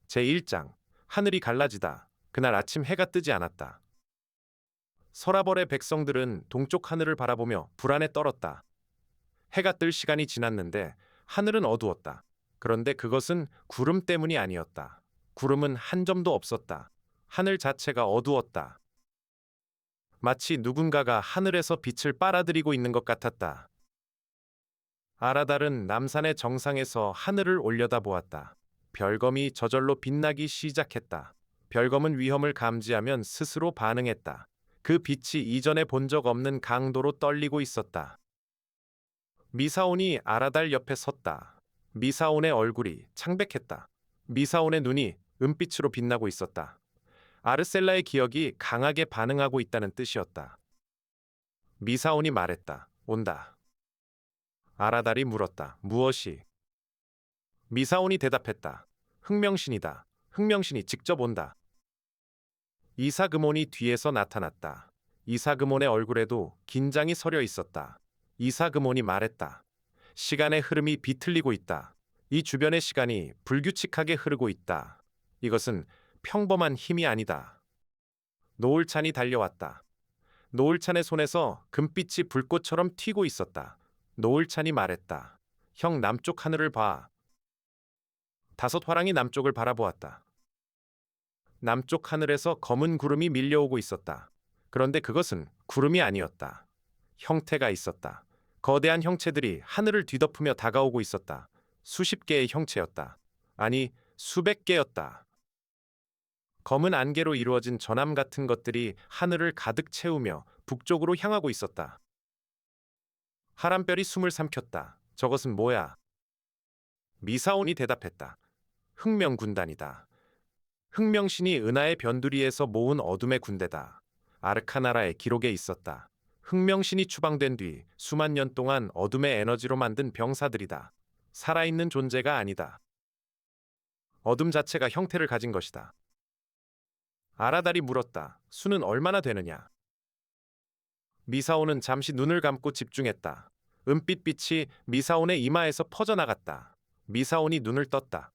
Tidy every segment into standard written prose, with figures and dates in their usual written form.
제1장 하늘이 갈라지다. 그날 아침 해가 뜨지 않았다. 서라벌의 백성들은 동쪽 하늘을 바라보며 불안에 떨었다. 해가 뜰 시간이 지났는데 하늘은 어두웠다. 그런데 그것은 구름 때문이 아니었다. 구름은 한 점도 없었다. 하늘 자체가 어두웠다. 마치 누군가가 하늘에서 빛을 빨아들이고 있는 것 같았다. 아라달은 남산의 정상에서 하늘을 올려다보았다. 별검이 저절로 빛나기 시작했다. 별검은 위험을 감지하면 스스로 반응했다. 그 빛이 이전에 본 적 없는 강도로 떨리고 있었다. 미사온이 아라달 옆에 섰다. 미사온의 얼굴이 창백했다. 미사온의 눈이 은빛으로 빛나고 있었다. 아르셀라의 기억이 강하게 반응하고 있다는 뜻이었다. 미사온이 말했다. 온다. 아라달이 물었다. 무엇이? 미사온이 대답했다. 흑명신이다. 흑명신이 직접 온다. 이사그몬이 뒤에서 나타났다. 이사그몬의 얼굴에도 긴장이 서려 있었다. 이사그몬이 말했다. 시간의 흐름이 비틀리고 있다. 이 주변의 시간이 불규칙하게 흐르고 있다. 이것은 평범한 힘이 아니다. 노을찬이 달려왔다. 노을찬의 손에서 금빛이 불꽃처럼 튀고 있었다. 노을찬이 말했다. 형, 남쪽 하늘을 봐. 다섯 화랑이 남쪽을 바라보았다. 남쪽 하늘에서 검은 구름이 밀려오고 있었다. 그런데 그것은 구름이 아니었다. 형태가 있었다. 거대한 형체들이 하늘을 뒤덮으며 다가오고 있었다. 수십 개의 형체였다. 아니, 수백 개였다. 검은 안개로 이루어진 전함 같은 것들이 하늘을 가득 채우며 북쪽으로 향하고 있었다. 하람별이 숨을 삼켰다. 저것은 뭐야? 미사온이 대답했다. 흑명군단이다. 흑명신이 은하의 변두리에서 모은 어둠의 군대다. 아르카나라의 기록에 있었다. 흑명신이 추방된 뒤 수만 년 동안 어둠의 에너지로 만든 병사들이다. 살아있는 존재가 아니다. 어둠 자체가 형태를 가진 것이다. 아라달이 물었다. 수는 얼마나 되느냐? 미사온은 잠시 눈을 감고 집중했다. 은빛빛이 미사온의 이마에서 퍼져나갔다. 미사온이 눈을 떴다.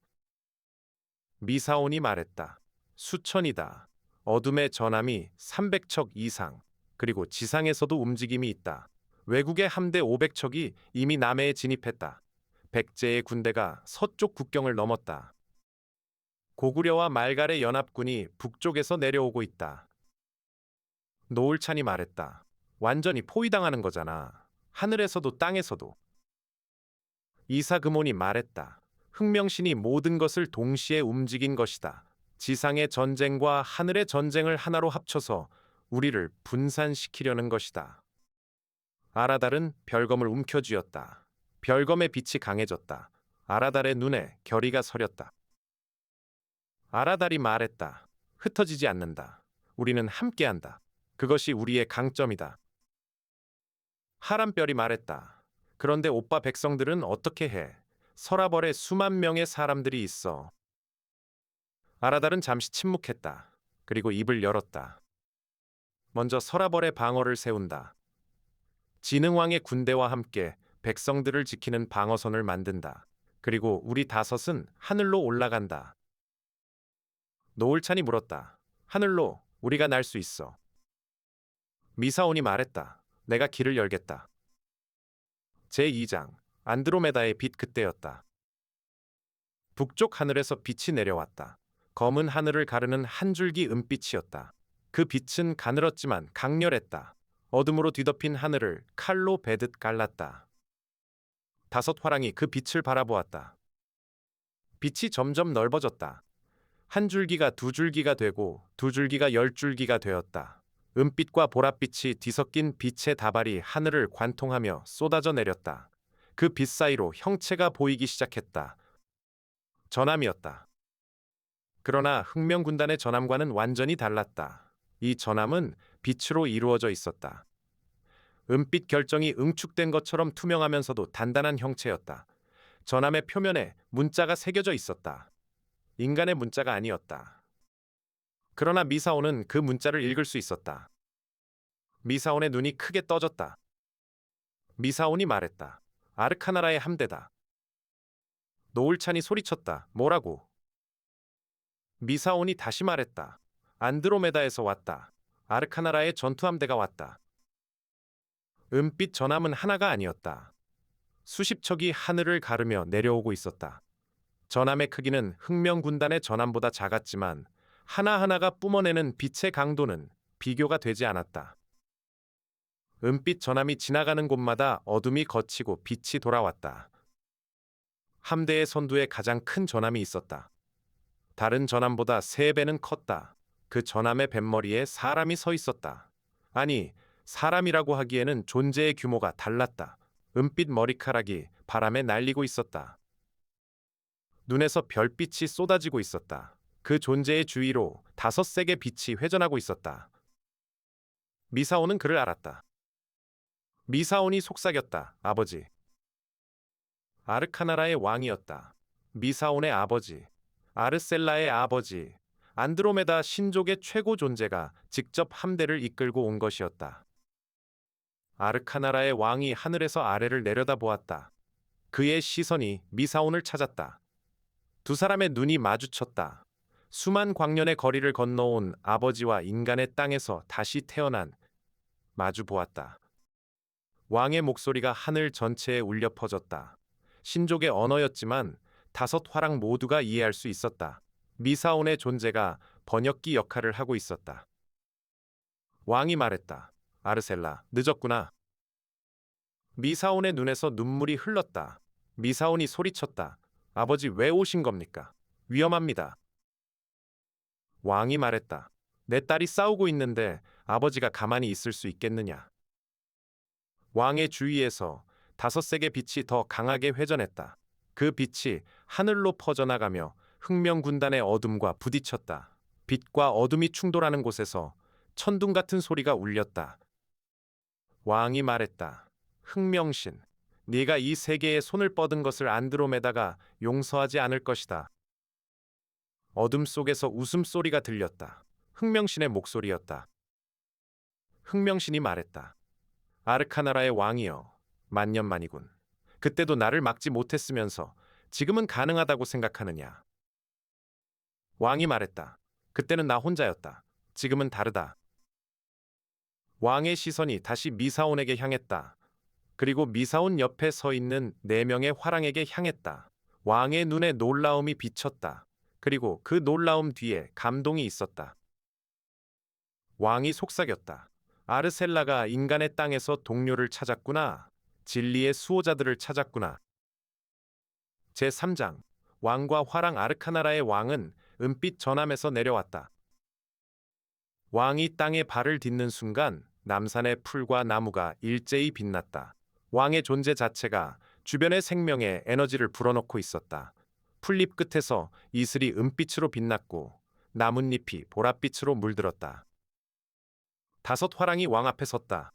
미사온이 말했다. 수천이다. 어둠의 전함이 300척 이상, 그리고 지상에서도 움직임이 있다. 외국의 함대 500척이 이미 남해에 진입했다. 백제의 군대가 서쪽 국경을 넘었다. 고구려와 말갈의 연합군이 북쪽에서 내려오고 있다. 노을찬이 말했다. 완전히 포위당하는 거잖아. 하늘에서도 땅에서도. 이사그몬이 말했다. 흑명신이 모든 것을 동시에 움직인 것이다. 지상의 전쟁과 하늘의 전쟁을 하나로 합쳐서 우리를 분산시키려는 것이다. 아라달은 별검을 움켜쥐었다. 별검의 빛이 강해졌다. 아라달의 눈에 결의가 서렸다. 아라달이 말했다. 흩어지지 않는다. 우리는 함께한다. 그것이 우리의 강점이다. 하람별이 말했다. 그런데 오빠 백성들은 어떻게 해? 서라벌에 수만 명의 사람들이 있어. 아라달은 잠시 침묵했다. 그리고 입을 열었다. 먼저 서라벌의 방어를 세운다. 진흥왕의 군대와 함께 백성들을 지키는 방어선을 만든다. 그리고 우리 다섯은 하늘로 올라간다. 노을찬이 물었다. 하늘로 우리가 날 수 있어. 미사온이 말했다. 내가 길을 열겠다. 제2장 안드로메다의 빛. 그때였다. 북쪽 하늘에서 빛이 내려왔다. 검은 하늘을 가르는 한 줄기 은빛이었다. 그 빛은 가늘었지만 강렬했다. 어둠으로 뒤덮인 하늘을 칼로 베듯 갈랐다. 다섯 화랑이 그 빛을 바라보았다. 빛이 점점 넓어졌다. 한 줄기가 두 줄기가 되고 두 줄기가 10줄기가 되었다. 은빛과 보랏빛이 뒤섞인 빛의 다발이 하늘을 관통하며 쏟아져 내렸다. 그 빛 사이로 형체가 보이기 시작했다. 전함이었다. 그러나 흑명군단의 전함과는 완전히 달랐다. 이 전함은 빛으로 이루어져 있었다. 은빛 결정이 응축된 것처럼 투명하면서도 단단한 형체였다. 전함의 표면에 문자가 새겨져 있었다. 인간의 문자가 아니었다. 그러나 미사온은 그 문자를 읽을 수 있었다. 미사온의 눈이 크게 떠졌다. 미사온이 말했다. 아르카나라의 함대다. 노을찬이 소리쳤다. 뭐라고? 미사온이 다시 말했다. 안드로메다에서 왔다. 아르카나라의 전투함대가 왔다. 은빛 전함은 하나가 아니었다. 수십 척이 하늘을 가르며 내려오고 있었다. 전함의 크기는 흑명군단의 전함보다 작았지만 하나하나가 뿜어내는 빛의 강도는 비교가 되지 않았다. 은빛 전함이 지나가는 곳마다 어둠이 걷히고 빛이 돌아왔다. 함대의 선두에 가장 큰 전함이 있었다. 다른 전함보다 3배는 컸다. 그 전함의 뱃머리에 사람이 서 있었다. 아니, 사람이라고 하기에는 존재의 규모가 달랐다. 은빛 머리카락이 바람에 날리고 있었다. 눈에서 별빛이 쏟아지고 있었다. 그 존재의 주위로 5색의 빛이 회전하고 있었다. 미사온은 그를 알았다. 미사온이 속삭였다. 아버지. 아르카나라의 왕이었다. 미사온의 아버지. 아르셀라의 아버지. 안드로메다 신족의 최고 존재가 직접 함대를 이끌고 온 것이었다. 아르카나라의 왕이 하늘에서 아래를 내려다보았다. 그의 시선이 미사온을 찾았다. 두 사람의 눈이 마주쳤다. 수만 광년의 거리를 건너온 아버지와 인간의 땅에서 다시 태어난 마주 보았다. 왕의 목소리가 하늘 전체에 울려 퍼졌다. 신족의 언어였지만 5화랑 모두가 이해할 수 있었다. 미사온의 존재가 번역기 역할을 하고 있었다. 왕이 말했다. 아르셀라, 늦었구나. 미사온의 눈에서 눈물이 흘렀다. 미사온이 소리쳤다. 아버지, 왜 오신 겁니까? 위험합니다. 왕이 말했다. 내 딸이 싸우고 있는데 아버지가 가만히 있을 수 있겠느냐? 왕의 주위에서 5색의 빛이 더 강하게 회전했다. 그 빛이 하늘로 퍼져나가며 흑명군단의 어둠과 부딪혔다. 빛과 어둠이 충돌하는 곳에서 천둥 같은 소리가 울렸다. 왕이 말했다. 흑명신, 네가 이 세계에 손을 뻗은 것을 안드로메다가 용서하지 않을 것이다. 어둠 속에서 웃음소리가 들렸다. 흑명신의 목소리였다. 흑명신이 말했다. 아르카나라의 왕이여, 만년만이군. 그때도 나를 막지 못했으면서 지금은 가능하다고 생각하느냐? 왕이 말했다. 그때는 나 혼자였다. 지금은 다르다. 왕의 시선이 다시 미사온에게 향했다. 그리고 미사온 옆에 서 있는 4명의 화랑에게 향했다. 왕의 눈에 놀라움이 비쳤다. 그리고 그 놀라움 뒤에 감동이 있었다. 왕이 속삭였다. 아르셀라가 인간의 땅에서 동료를 찾았구나. 진리의 수호자들을 찾았구나. 제3장 왕과 화랑. 아르카나라의 왕은 은빛 전함에서 내려왔다. 왕이 땅에 발을 딛는 순간 남산의 풀과 나무가 일제히 빛났다. 왕의 존재 자체가 주변의 생명에 에너지를 불어넣고 있었다. 풀잎 끝에서 이슬이 은빛으로 빛났고 나뭇잎이 보랏빛으로 물들었다. 5 화랑이 왕 앞에 섰다.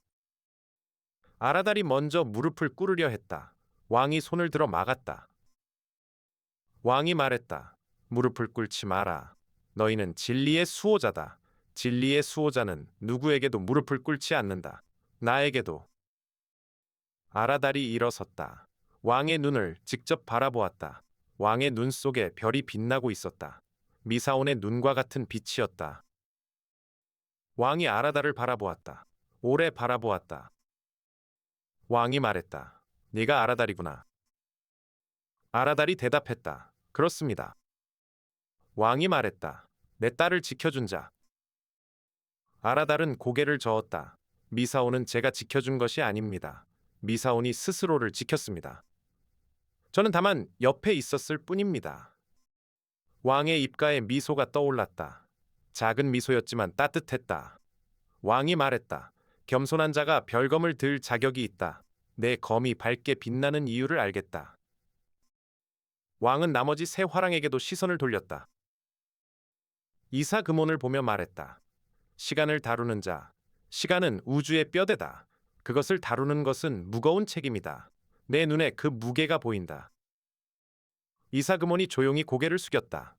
아라달이 먼저 무릎을 꿇으려 했다. 왕이 손을 들어 막았다. 왕이 말했다. 무릎을 꿇지 마라. 너희는 진리의 수호자다. 진리의 수호자는 누구에게도 무릎을 꿇지 않는다. 나에게도. 아라달이 일어섰다. 왕의 눈을 직접 바라보았다. 왕의 눈 속에 별이 빛나고 있었다. 미사온의 눈과 같은 빛이었다. 왕이 아라달을 바라보았다. 오래 바라보았다. 왕이 말했다. 네가 아라달이구나. 아라달이 대답했다. 그렇습니다. 왕이 말했다. 내 딸을 지켜준 자. 아라달은 고개를 저었다. 미사온은 제가 지켜준 것이 아닙니다. 미사온이 스스로를 지켰습니다. 저는 다만 옆에 있었을 뿐입니다. 왕의 입가에 미소가 떠올랐다. 작은 미소였지만 따뜻했다. 왕이 말했다. 겸손한 자가 별검을 들 자격이 있다. 내 검이 밝게 빛나는 이유를 알겠다. 왕은 나머지 3 화랑에게도 시선을 돌렸다. 이사그몬을 보며 말했다. 시간을 다루는 자. 시간은 우주의 뼈대다. 그것을 다루는 것은 무거운 책임이다. 내 눈에 그 무게가 보인다. 이사그몬이 조용히 고개를 숙였다.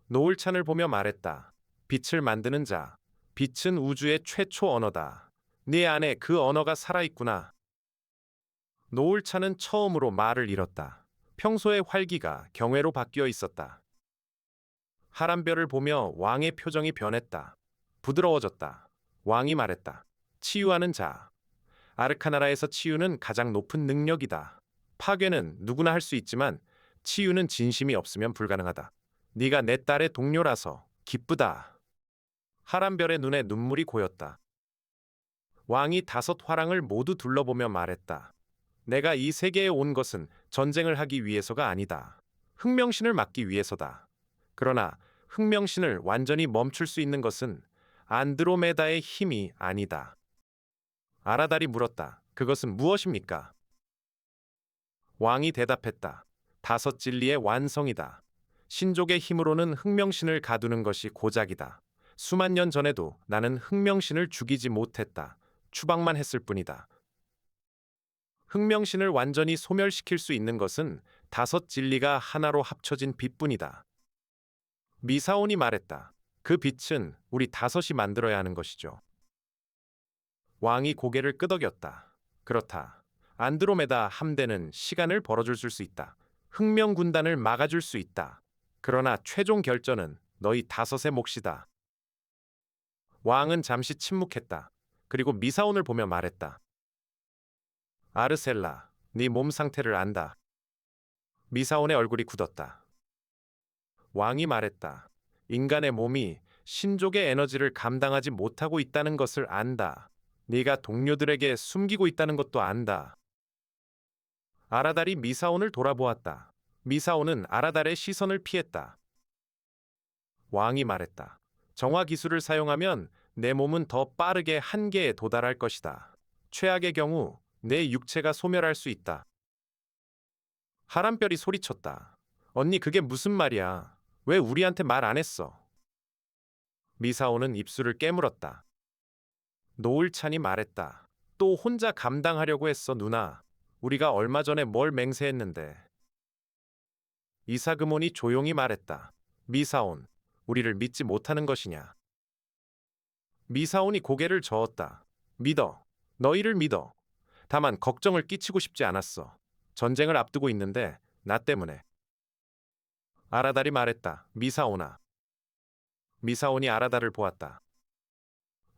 노을찬을 보며 말했다. 빛을 만드는 자. 빛은 우주의 최초 언어다. 네 안에 그 언어가 살아있구나. 노을찬은 처음으로 말을 잃었다. 평소의 활기가 경외로 바뀌어 있었다. 하람별을 보며 왕의 표정이 변했다. 부드러워졌다. 왕이 말했다. 치유하는 자. 아르카나라에서 치유는 가장 높은 능력이다. 파괴는 누구나 할 수 있지만 치유는 진심이 없으면 불가능하다. 네가 내 딸의 동료라서 기쁘다. 하람별의 눈에 눈물이 고였다. 왕이 5화랑을 모두 둘러보며 말했다. 내가 이 세계에 온 것은 전쟁을 하기 위해서가 아니다. 흑명신을 막기 위해서다. 그러나 흑명신을 완전히 멈출 수 있는 것은 안드로메다의 힘이 아니다. 아라달이 물었다. 그것은 무엇입니까? 왕이 대답했다. 5진리의 완성이다. 신족의 힘으로는 흑명신을 가두는 것이 고작이다. 수만 년 전에도 나는 흑명신을 죽이지 못했다. 추방만 했을 뿐이다. 흑명신을 완전히 소멸시킬 수 있는 것은 5진리가 하나로 합쳐진 빛뿐이다. 미사온이 말했다. 그 빛은 우리 5이 만들어야 하는 것이죠. 왕이 고개를 끄덕였다. 그렇다. 안드로메다 함대는 시간을 벌어줄 수 있다. 흑명 군단을 막아줄 수 있다. 그러나 최종 결전은 너희 5의 몫이다. 왕은 잠시 침묵했다. 그리고 미사온을 보며 말했다. 아르셀라, 네 몸 상태를 안다. 미사온의 얼굴이 굳었다. 왕이 말했다. 인간의 몸이 신족의 에너지를 감당하지 못하고 있다는 것을 안다. 네가 동료들에게 숨기고 있다는 것도 안다. 아라달이 미사온을 돌아보았다. 미사온은 아라달의 시선을 피했다. 왕이 말했다. 정화 기술을 사용하면 내 몸은 더 빠르게 한계에 도달할 것이다. 최악의 경우 내 육체가 소멸할 수 있다. 하람별이 소리쳤다. 언니 그게 무슨 말이야? 왜 우리한테 말 안 했어? 미사오는 입술을 깨물었다. 노을찬이 말했다. 또 혼자 감당하려고 했어 누나. 우리가 얼마 전에 뭘 맹세했는데. 이사그몬이 조용히 말했다. 미사온, 우리를 믿지 못하는 것이냐? 미사온이 고개를 저었다. 믿어. 너희를 믿어. 다만 걱정을 끼치고 싶지 않았어. 전쟁을 앞두고 있는데 나 때문에. 아라달이 말했다. 미사오나. 미사온이 아라달을 보았다.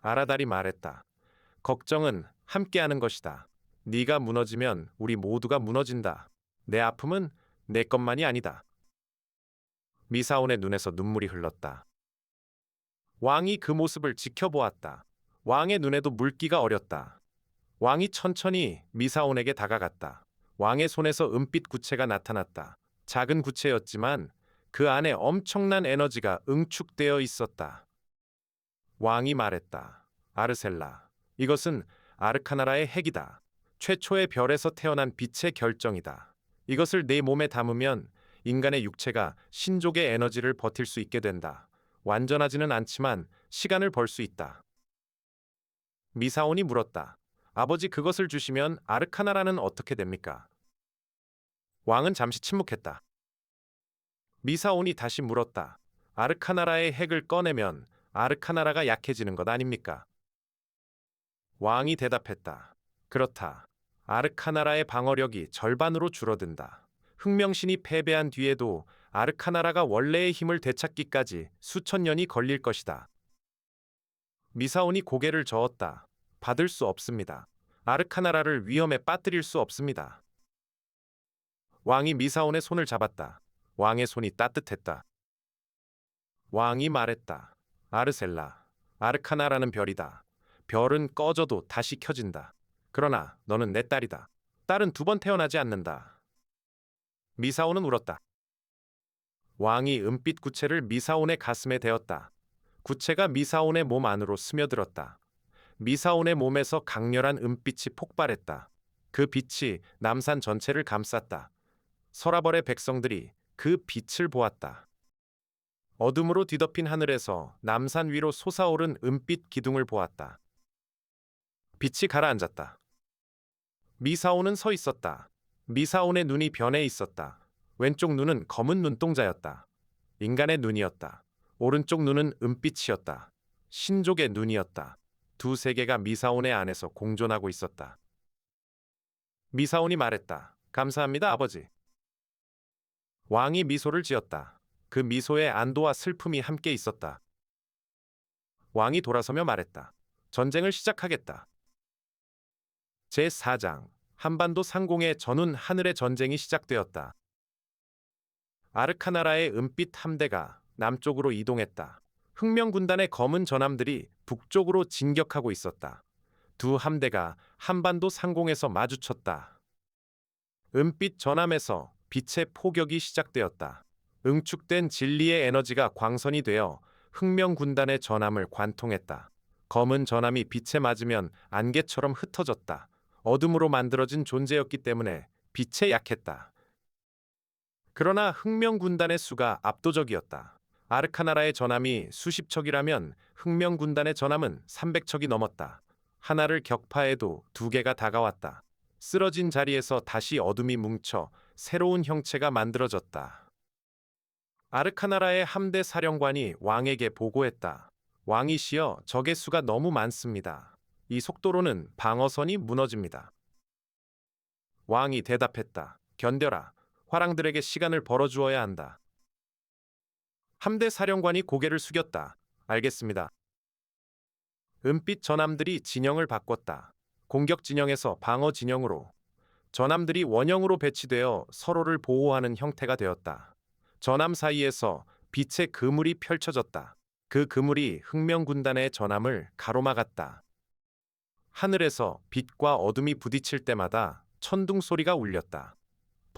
아라달이 말했다. 걱정은 함께하는 것이다. 네가 무너지면 우리 모두가 무너진다. 내 아픔은 내 것만이 아니다. 미사온의 눈에서 눈물이 흘렀다. 왕이 그 모습을 지켜보았다. 왕의 눈에도 물기가 어렸다. 왕이 천천히 미사온에게 다가갔다. 왕의 손에서 은빛 구체가 나타났다. 작은 구체였지만 그 안에 엄청난 에너지가 응축되어 있었다. 왕이 말했다. 아르셀라, 이것은 아르카나라의 핵이다. 최초의 별에서 태어난 빛의 결정이다. 이것을 내 몸에 담으면 인간의 육체가 신족의 에너지를 버틸 수 있게 된다. 완전하지는 않지만 시간을 벌 수 있다. 미사온이 물었다. 아버지 그것을 주시면 아르카나라는 어떻게 됩니까? 왕은 잠시 침묵했다. 미사온이 다시 물었다. 아르카나라의 핵을 꺼내면 아르카나라가 약해지는 것 아닙니까? 왕이 대답했다. 그렇다. 아르카나라의 방어력이 절반으로 줄어든다. 흑명신이 패배한 뒤에도 아르카나라가 원래의 힘을 되찾기까지 수천 년이 걸릴 것이다. 미사온이 고개를 저었다. 받을 수 없습니다. 아르카나라를 위험에 빠뜨릴 수 없습니다. 왕이 미사온의 손을 잡았다. 왕의 손이 따뜻했다. 왕이 말했다. 아르셀라, 아르카나라는 별이다. 별은 꺼져도 다시 켜진다. 그러나 너는 내 딸이다. 딸은 2번 태어나지 않는다. 미사온은 울었다. 왕이 은빛 구체를 미사온의 가슴에 대었다. 구체가 미사온의 몸 안으로 스며들었다. 미사온의 몸에서 강렬한 은빛이 폭발했다. 그 빛이 남산 전체를 감쌌다. 서라벌의 백성들이 그 빛을 보았다. 어둠으로 뒤덮인 하늘에서 남산 위로 솟아오른 은빛 기둥을 보았다. 빛이 가라앉았다. 미사온은 서 있었다. 미사온의 눈이 변해 있었다. 왼쪽 눈은 검은 눈동자였다. 인간의 눈이었다. 오른쪽 눈은 은빛이었다. 신족의 눈이었다. 2 세계가 미사온의 안에서 공존하고 있었다. 미사온이 말했다. 감사합니다, 아버지. 왕이 미소를 지었다. 그 미소에 안도와 슬픔이 함께 있었다. 왕이 돌아서며 말했다. 전쟁을 시작하겠다. 제4장 한반도 상공의 전운 하늘의 전쟁이 시작되었다. 아르카나라의 은빛 함대가 남쪽으로 이동했다. 흑명군단의 검은 전함들이 북쪽으로 진격하고 있었다. 두 함대가 한반도 상공에서 마주쳤다. 은빛 전함에서 빛의 포격이 시작되었다. 응축된 진리의 에너지가 광선이 되어 흑명군단의 전함을 관통했다. 검은 전함이 빛에 맞으면 안개처럼 흩어졌다. 어둠으로 만들어진 존재였기 때문에 빛에 약했다. 그러나 흑명군단의 수가 압도적이었다. 아르카나라의 전함이 수십 척이라면 흑명군단의 전함은 300척이 넘었다. 하나를 격파해도 두 개가 다가왔다. 쓰러진 자리에서 다시 어둠이 뭉쳐 새로운 형체가 만들어졌다. 아르카나라의 함대 사령관이 왕에게 보고했다. 왕이시여, 적의 수가 너무 많습니다. 이 속도로는 방어선이 무너집니다. 왕이 대답했다. 견뎌라. 화랑들에게 시간을 벌어주어야 한다. 함대 사령관이 고개를 숙였다. 알겠습니다. 은빛 전함들이 진영을 바꿨다. 공격 진영에서 방어 진영으로. 전함들이 원형으로 배치되어 서로를 보호하는 형태가 되었다. 전함 사이에서 빛의 그물이 펼쳐졌다. 그 그물이 흑명군단의 전함을 가로막았다. 하늘에서 빛과 어둠이 부딪힐 때마다 천둥 소리가 울렸다.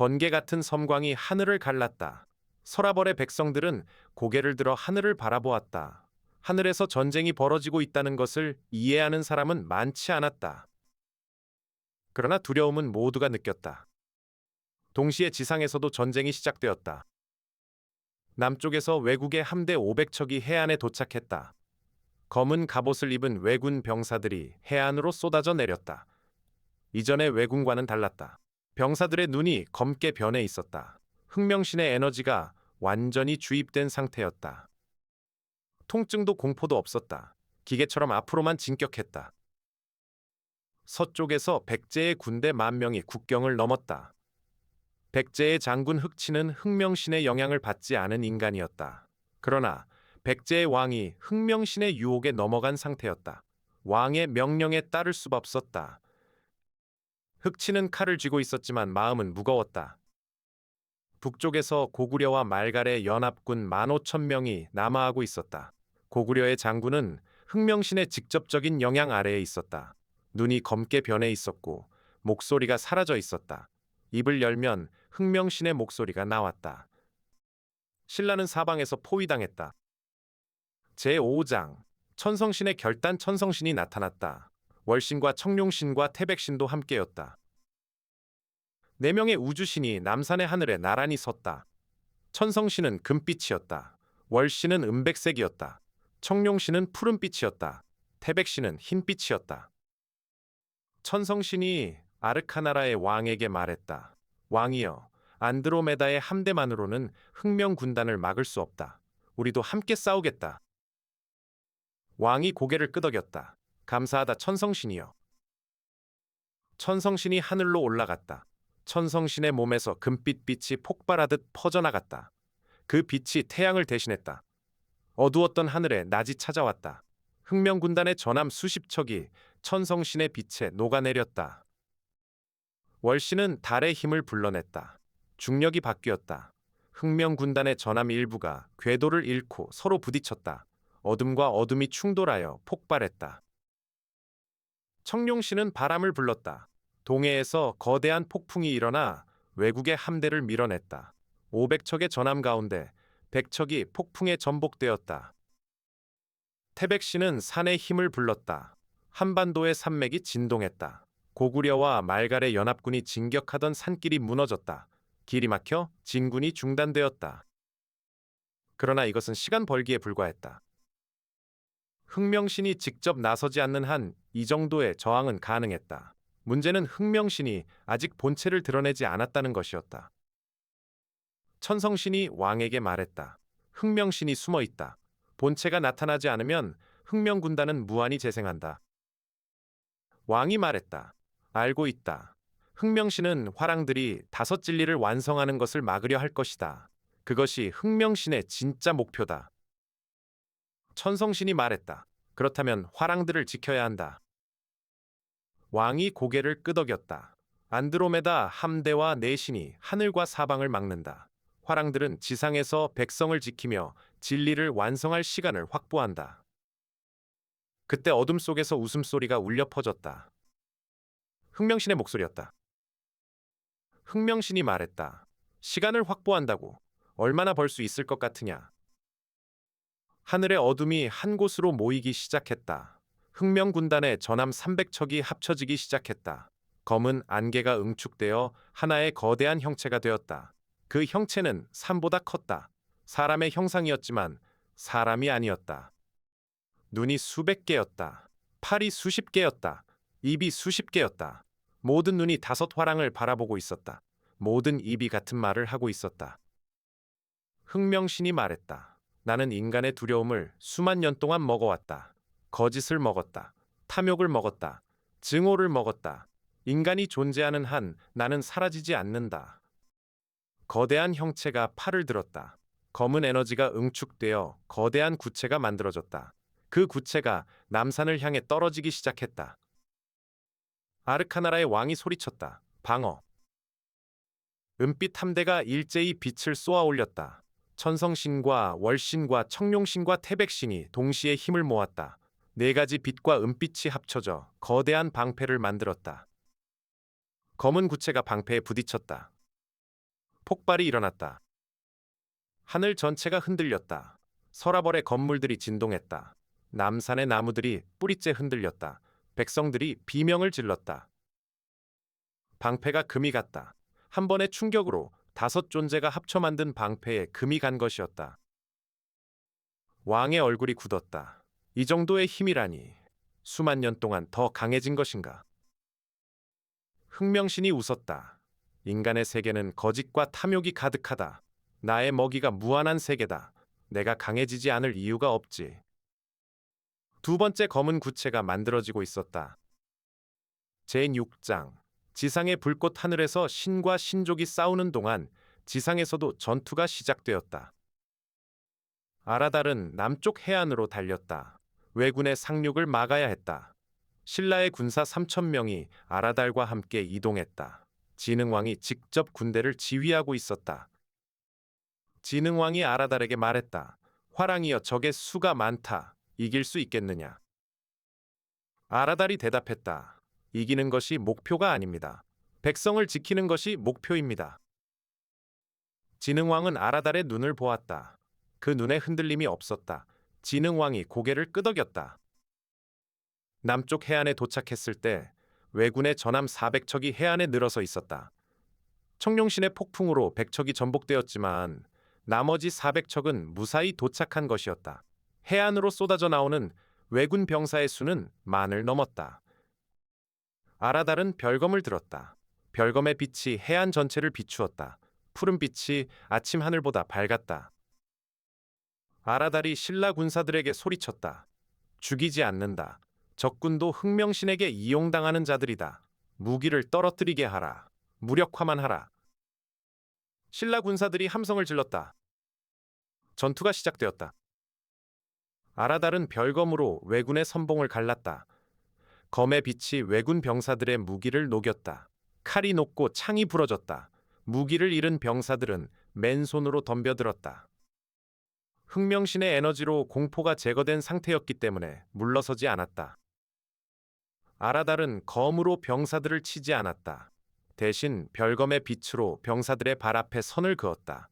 번개 같은 섬광이 하늘을 갈랐다. 서라벌의 백성들은 고개를 들어 하늘을 바라보았다. 하늘에서 전쟁이 벌어지고 있다는 것을 이해하는 사람은 많지 않았다. 그러나 두려움은 모두가 느꼈다. 동시에 지상에서도 전쟁이 시작되었다. 남쪽에서 외국의 함대 500척이 해안에 도착했다. 검은 갑옷을 입은 왜군 병사들이 해안으로 쏟아져 내렸다. 이전의 왜군과는 달랐다. 병사들의 눈이 검게 변해 있었다. 흑명신의 에너지가 완전히 주입된 상태였다. 통증도 공포도 없었다. 기계처럼 앞으로만 진격했다. 서쪽에서 백제의 군대 10,000명이 국경을 넘었다. 백제의 장군 흑치는 흑명신의 영향을 받지 않은 인간이었다. 그러나 백제의 왕이 흑명신의 유혹에 넘어간 상태였다. 왕의 명령에 따를 수 없었다. 흑치는 칼을 쥐고 있었지만 마음은 무거웠다. 북쪽에서 고구려와 말갈의 연합군 15,000명이 남하하고 있었다. 고구려의 장군은 흑명신의 직접적인 영향 아래에 있었다. 눈이 검게 변해 있었고 목소리가 사라져 있었다. 입을 열면 흑명신의 목소리가 나왔다. 신라는 사방에서 포위당했다. 제5장 천성신의 결단. 천성신이 나타났다. 월신과 청룡신과 태백신도 함께였다. 4명의 우주신이 남산의 하늘에 나란히 섰다. 천성신은 금빛이었다. 월신은 은백색이었다. 청룡신은 푸른빛이었다. 태백신은 흰빛이었다. 천성신이 아르카나라의 왕에게 말했다. 왕이여, 안드로메다의 함대만으로는 흑명 군단을 막을 수 없다. 우리도 함께 싸우겠다. 왕이 고개를 끄덕였다. 감사하다, 천성신이여. 천성신이 하늘로 올라갔다. 천성신의 몸에서 금빛빛이 폭발하듯 퍼져나갔다. 그 빛이 태양을 대신했다. 어두웠던 하늘에 낮이 찾아왔다. 흑명군단의 전함 수십 척이 천성신의 빛에 녹아내렸다. 월신은 달의 힘을 불러냈다. 중력이 바뀌었다. 흑명군단의 전함 일부가 궤도를 잃고 서로 부딪혔다. 어둠과 어둠이 충돌하여 폭발했다. 청룡신은 바람을 불렀다. 동해에서 거대한 폭풍이 일어나 외국의 함대를 밀어냈다. 500척의 전함 가운데 100척이 폭풍에 전복되었다. 태백신은 산의 힘을 불렀다. 한반도의 산맥이 진동했다. 고구려와 말갈의 연합군이 진격하던 산길이 무너졌다. 길이 막혀 진군이 중단되었다. 그러나 이것은 시간 벌기에 불과했다. 흑명신이 직접 나서지 않는 한 이 정도의 저항은 가능했다. 문제는 흑명신이 아직 본체를 드러내지 않았다는 것이었다. 천성신이 왕에게 말했다. 흑명신이 숨어 있다. 본체가 나타나지 않으면 흑명군단은 무한히 재생한다. 왕이 말했다. 알고 있다. 흑명신은 화랑들이 5 진리를 완성하는 것을 막으려 할 것이다. 그것이 흥명신의 진짜 목표다. 천성신이 말했다. 그렇다면 화랑들을 지켜야 한다. 왕이 고개를 끄덕였다. 안드로메다 함대와 내신이 하늘과 사방을 막는다. 화랑들은 지상에서 백성을 지키며 진리를 완성할 시간을 확보한다. 그때 어둠 속에서 웃음소리가 울려 퍼졌다. 흥명신의 목소리였다. 흥명신이 말했다. 시간을 확보한다고. 얼마나 벌 수 있을 것 같으냐. 하늘의 어둠이 한 곳으로 모이기 시작했다. 흥명군단의 전함 300척이 합쳐지기 시작했다. 검은 안개가 응축되어 하나의 거대한 형체가 되었다. 그 형체는 산보다 컸다. 사람의 형상이었지만 사람이 아니었다. 눈이 수백 개였다. 팔이 수십 개였다. 입이 수십 개였다. 모든 눈이 5화랑을 바라보고 있었다. 모든 입이 같은 말을 하고 있었다. 흥명신이 말했다. 나는 인간의 두려움을 수만 년 동안 먹어왔다. 거짓을 먹었다. 탐욕을 먹었다. 증오를 먹었다. 인간이 존재하는 한 나는 사라지지 않는다. 거대한 형체가 팔을 들었다. 검은 에너지가 응축되어 거대한 구체가 만들어졌다. 그 구체가 남산을 향해 떨어지기 시작했다. 아르카나라의 왕이 소리쳤다. 방어. 은빛 함대가 일제히 빛을 쏘아 올렸다. 천성신과 월신과 청룡신과 태백신이 동시에 힘을 모았다. 4가지 빛과 은빛이 합쳐져 거대한 방패를 만들었다. 검은 구체가 방패에 부딪혔다. 폭발이 일어났다. 하늘 전체가 흔들렸다. 서라벌의 건물들이 진동했다. 남산의 나무들이 뿌리째 흔들렸다. 백성들이 비명을 질렀다. 방패가 금이 갔다. 한 번의 충격으로 5 존재가 합쳐 만든 방패에 금이 간 것이었다. 왕의 얼굴이 굳었다. 이 정도의 힘이라니 수만 년 동안 더 강해진 것인가? 흥명신이 웃었다. 인간의 세계는 거짓과 탐욕이 가득하다. 나의 먹이가 무한한 세계다. 내가 강해지지 않을 이유가 없지. 2번째 검은 구체가 만들어지고 있었다. 제6장 지상의 불꽃 하늘에서 신과 신족이 싸우는 동안 지상에서도 전투가 시작되었다. 아라달은 남쪽 해안으로 달렸다. 왜군의 상륙을 막아야 했다. 신라의 군사 3,000명이 아라달과 함께 이동했다. 진흥왕이 직접 군대를 지휘하고 있었다. 진흥왕이 아라달에게 말했다. 화랑이여 적의 수가 많다. 이길 수 있겠느냐? 아라달이 대답했다. 이기는 것이 목표가 아닙니다. 백성을 지키는 것이 목표입니다. 진흥왕은 아라달의 눈을 보았다. 그 눈에 흔들림이 없었다. 진흥왕이 고개를 끄덕였다. 남쪽 해안에 도착했을 때 왜군의 전함 400척이 해안에 늘어서 있었다. 청룡신의 폭풍으로 100척이 전복되었지만 나머지 400척은 무사히 도착한 것이었다. 해안으로 쏟아져 나오는 왜군 병사의 수는 10,000을 넘었다. 아라달은 별검을 들었다. 별검의 빛이 해안 전체를 비추었다. 푸른 빛이 아침 하늘보다 밝았다. 아라달이 신라 군사들에게 소리쳤다. 죽이지 않는다. 적군도 흥명신에게 이용당하는 자들이다. 무기를 떨어뜨리게 하라. 무력화만 하라. 신라 군사들이 함성을 질렀다. 전투가 시작되었다. 아라달은 별검으로 왜군의 선봉을 갈랐다. 검의 빛이 왜군 병사들의 무기를 녹였다. 칼이 녹고 창이 부러졌다. 무기를 잃은 병사들은 맨손으로 덤벼들었다. 흥명신의 에너지로 공포가 제거된 상태였기 때문에 물러서지 않았다. 아라달은 검으로 병사들을 치지 않았다. 대신 별검의 빛으로 병사들의 발 앞에 선을 그었다.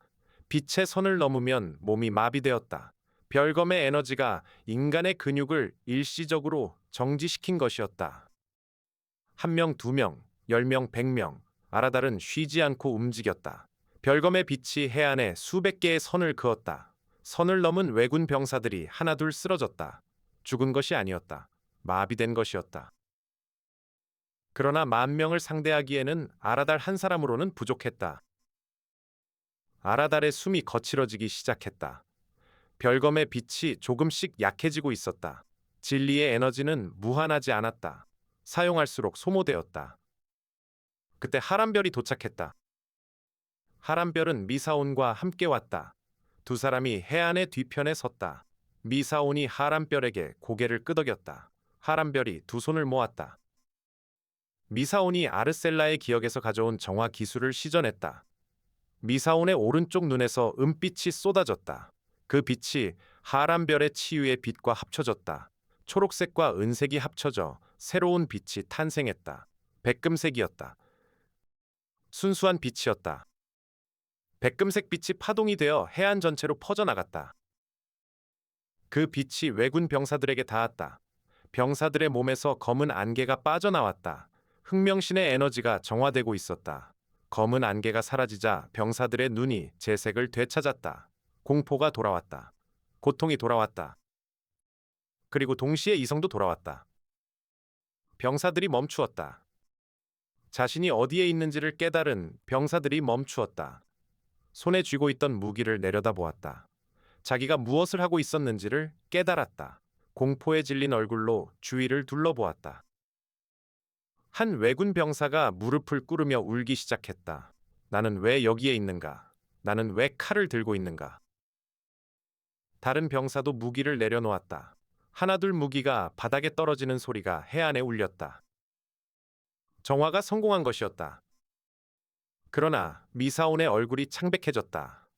빛의 선을 넘으면 몸이 마비되었다. 별검의 에너지가 인간의 근육을 일시적으로 정지시킨 것이었다. 1명, 2명, 10명, 100명, 아라달은 쉬지 않고 움직였다. 별검의 빛이 해안에 수백 개의 선을 그었다. 선을 넘은 왜군 병사들이 하나둘 쓰러졌다. 죽은 것이 아니었다. 마비된 것이었다. 그러나 10,000명을 상대하기에는 아라달 한 사람으로는 부족했다. 아라달의 숨이 거칠어지기 시작했다. 별검의 빛이 조금씩 약해지고 있었다. 진리의 에너지는 무한하지 않았다. 사용할수록 소모되었다. 그때 하람별이 도착했다. 하람별은 미사온과 함께 왔다. 두 사람이 해안의 뒤편에 섰다. 미사온이 하람별에게 고개를 끄덕였다. 하람별이 두 손을 모았다. 미사온이 아르셀라의 기억에서 가져온 정화 기술을 시전했다. 미사온의 오른쪽 눈에서 은빛이 쏟아졌다. 그 빛이 하람별의 치유의 빛과 합쳐졌다. 초록색과 은색이 합쳐져 새로운 빛이 탄생했다. 백금색이었다. 순수한 빛이었다. 백금색 빛이 파동이 되어 해안 전체로 퍼져나갔다. 그 빛이 왜군 병사들에게 닿았다. 병사들의 몸에서 검은 안개가 빠져나왔다. 흑명신의 에너지가 정화되고 있었다. 검은 안개가 사라지자 병사들의 눈이 재색을 되찾았다. 공포가 돌아왔다. 고통이 돌아왔다. 그리고 동시에 이성도 돌아왔다. 병사들이 멈추었다. 자신이 어디에 있는지를 깨달은 병사들이 멈추었다. 손에 쥐고 있던 무기를 내려다보았다. 자기가 무엇을 하고 있었는지를 깨달았다. 공포에 질린 얼굴로 주위를 둘러보았다. 한 왜군 병사가 무릎을 꿇으며 울기 시작했다. 나는 왜 여기에 있는가? 나는 왜 칼을 들고 있는가? 다른 병사도 무기를 내려놓았다. 하나둘 무기가 바닥에 떨어지는 소리가 해안에 울렸다. 정화가 성공한 것이었다. 그러나 미사온의 얼굴이 창백해졌다.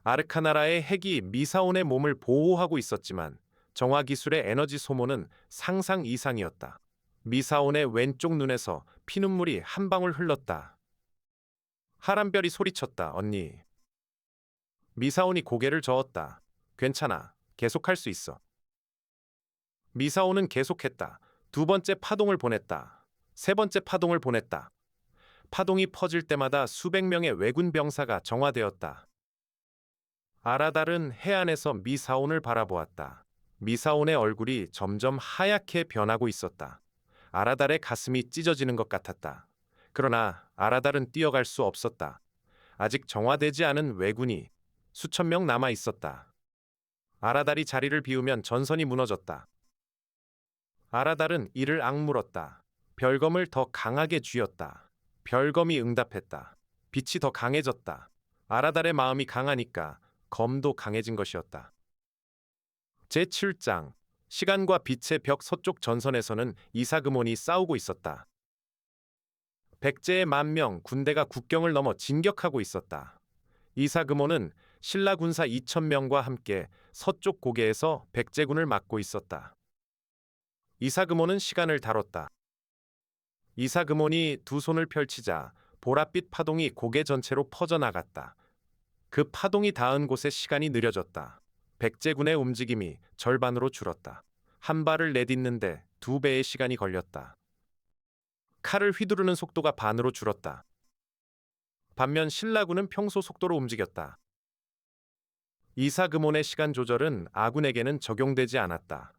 아르카나라의 핵이 미사온의 몸을 보호하고 있었지만 정화 기술의 에너지 소모는 상상 이상이었다. 미사온의 왼쪽 눈에서 피눈물이 한 방울 흘렀다. 하람별이 소리쳤다. 언니. 미사온이 고개를 저었다. 괜찮아. 계속할 수 있어. 미사온은 계속했다. 두 번째 파동을 보냈다. 세 번째 파동을 보냈다. 파동이 퍼질 때마다 수백 명의 왜군 병사가 정화되었다. 아라달은 해안에서 미사온을 바라보았다. 미사온의 얼굴이 점점 하얗게 변하고 있었다. 아라달의 가슴이 찢어지는 것 같았다. 그러나 아라달은 뛰어갈 수 없었다. 아직 정화되지 않은 왜군이 수천 명 남아 있었다. 아라달이 자리를 비우면 전선이 무너졌다. 아라달은 이를 악물었다. 별검을 더 강하게 쥐었다. 별검이 응답했다. 빛이 더 강해졌다. 아라달의 마음이 강하니까 검도 강해진 것이었다. 제7장 시간과 빛의 벽 서쪽 전선에서는 이사그몬이 싸우고 있었다. 백제의 10,000명 군대가 국경을 넘어 진격하고 있었다. 이사그몬은 신라 군사 2,000명과 함께 서쪽 고개에서 백제군을 막고 있었다. 이사그몬은 시간을 다뤘다. 이사그몬이 두 손을 펼치자 보랏빛 파동이 고개 전체로 퍼져나갔다. 그 파동이 닿은 곳의 시간이 느려졌다. 백제군의 움직임이 절반으로 줄었다. 한 발을 내딛는데 2배의 시간이 걸렸다. 칼을 휘두르는 속도가 반으로 줄었다. 반면 신라군은 평소 속도로 움직였다. 이사그몬의 시간 조절은 아군에게는 적용되지 않았다.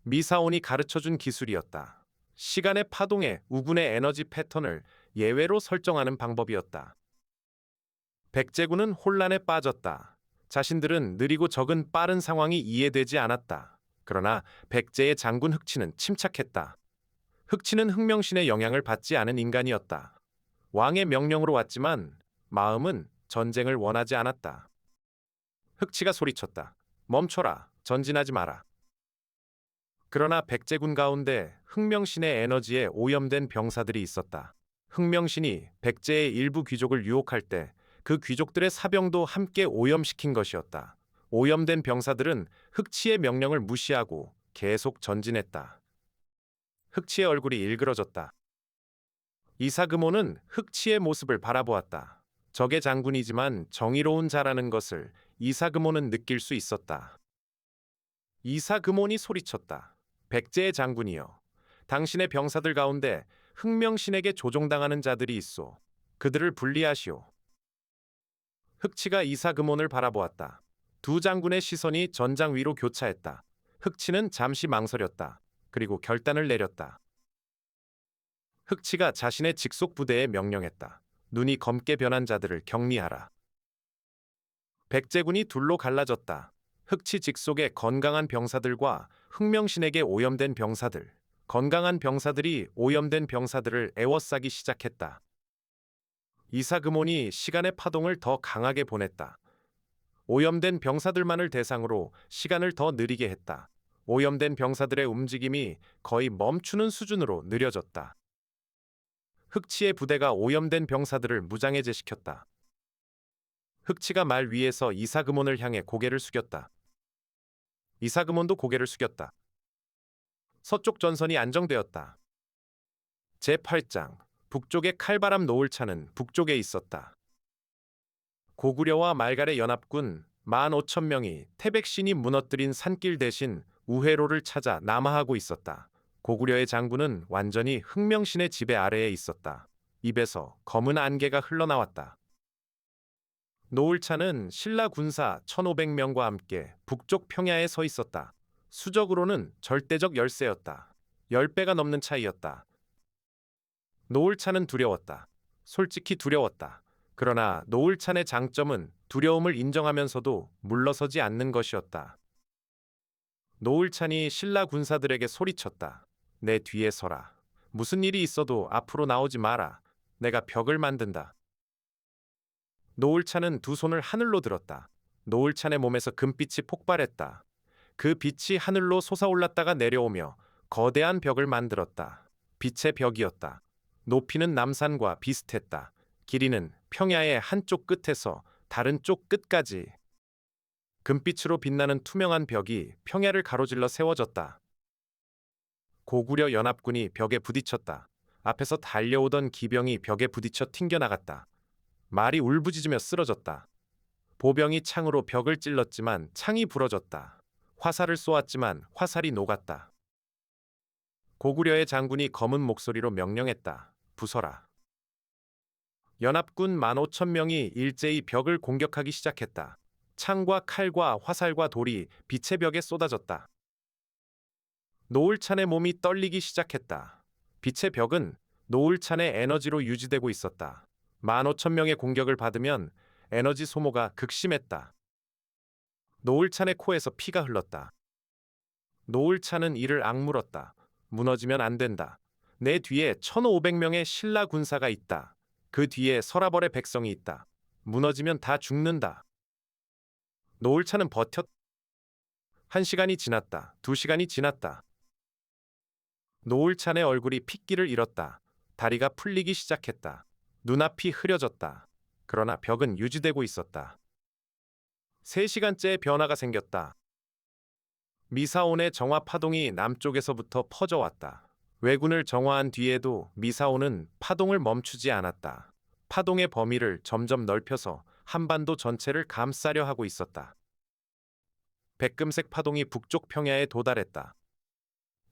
미사온이 가르쳐준 기술이었다. 시간의 파동에 우군의 에너지 패턴을 예외로 설정하는 방법이었다. 백제군은 혼란에 빠졌다. 자신들은 느리고 적은 빠른 상황이 이해되지 않았다. 그러나 백제의 장군 흑치는 침착했다. 흑치는 흑명신의 영향을 받지 않은 인간이었다. 왕의 명령으로 왔지만 마음은 전쟁을 원하지 않았다. 흑치가 소리쳤다. 멈춰라. 전진하지 마라. 그러나 백제군 가운데 흑명신의 에너지에 오염된 병사들이 있었다. 흑명신이 백제의 일부 귀족을 유혹할 때 그 귀족들의 사병도 함께 오염시킨 것이었다. 오염된 병사들은 흑치의 명령을 무시하고 계속 전진했다. 흑치의 얼굴이 일그러졌다. 이사그몬은 흑치의 모습을 바라보았다. 적의 장군이지만 정의로운 자라는 것을 이사그몬은 느낄 수 있었다. 이사그몬이 소리쳤다. 백제의 장군이여, 당신의 병사들 가운데 흑명신에게 조종당하는 자들이 있소. 그들을 분리하시오. 흑치가 이사그몬을 바라보았다. 두 장군의 시선이 전장 위로 교차했다. 흑치는 잠시 망설였다. 그리고 결단을 내렸다. 흑치가 자신의 직속 부대에 명령했다. 눈이 검게 변한 자들을 격리하라. 백제군이 둘로 갈라졌다. 흑치 직속의 건강한 병사들과 흑명신에게 오염된 병사들. 건강한 병사들이 오염된 병사들을 애워싸기 시작했다. 이사그몬이 시간의 파동을 더 강하게 보냈다. 오염된 병사들만을 대상으로 시간을 더 느리게 했다. 오염된 병사들의 움직임이 거의 멈추는 수준으로 느려졌다. 흑치의 부대가 오염된 병사들을 무장해제시켰다. 흑치가 말 위에서 이사그몬을 향해 고개를 숙였다. 이사그몬도 고개를 숙였다. 서쪽 전선이 안정되었다. 제8장 북쪽의 칼바람 노을차는 북쪽에 있었다. 고구려와 말갈의 연합군 15,000명이 태백신이 무너뜨린 산길 대신 우회로를 찾아 남하하고 있었다. 고구려의 장군은 완전히 흥명신의 지배 아래에 있었다. 입에서 검은 안개가 흘러나왔다. 노을차는 신라 군사 1,500명과 함께 북쪽 평야에 서 있었다. 수적으로는 절대적 열세였다. 10배가 넘는 차이였다. 노을차는 두려웠다. 솔직히 두려웠다. 그러나 노을찬의 장점은 두려움을 인정하면서도 물러서지 않는 것이었다. 노을찬이 신라 군사들에게 소리쳤다. 내 뒤에 서라. 무슨 일이 있어도 앞으로 나오지 마라. 내가 벽을 만든다. 노을찬은 두 손을 하늘로 들었다. 노을찬의 몸에서 금빛이 폭발했다. 그 빛이 하늘로 솟아올랐다가 내려오며 거대한 벽을 만들었다. 빛의 벽이었다. 높이는 남산과 비슷했다. 길이는 평야의 한쪽 끝에서 다른 쪽 끝까지. 금빛으로 빛나는 투명한 벽이 평야를 가로질러 세워졌다. 고구려 연합군이 벽에 부딪혔다. 앞에서 달려오던 기병이 벽에 부딪혀 튕겨나갔다. 말이 울부짖으며 쓰러졌다. 보병이 창으로 벽을 찔렀지만 창이 부러졌다. 화살을 쏘았지만 화살이 녹았다. 고구려의 장군이 검은 목소리로 명령했다. 부서라. 연합군 15,000명이 일제히 벽을 공격하기 시작했다. 창과 칼과 화살과 돌이 빛의 벽에 쏟아졌다. 노을찬의 몸이 떨리기 시작했다. 빛의 벽은 노을찬의 에너지로 유지되고 있었다. 15,000명의 공격을 받으면 에너지 소모가 극심했다. 노을찬의 코에서 피가 흘렀다. 노을찬은 이를 악물었다. 무너지면 안 된다. 내 뒤에 1,500명의 신라 군사가 있다. 그 뒤에 서라벌의 백성이 있다. 무너지면 다 죽는다. 노을찬은 버텼. 1시간이 지났다. 2시간이 지났다. 노을찬의 얼굴이 핏기를 잃었다. 다리가 풀리기 시작했다. 눈앞이 흐려졌다. 그러나 벽은 유지되고 있었다. 3시간째의 변화가 생겼다. 미사온의 정화 파동이 남쪽에서부터 퍼져왔다. 왜군을 정화한 뒤에도 미사온은 파동을 멈추지 않았다. 파동의 범위를 점점 넓혀서 한반도 전체를 감싸려 하고 있었다. 백금색 파동이 북쪽 평야에 도달했다.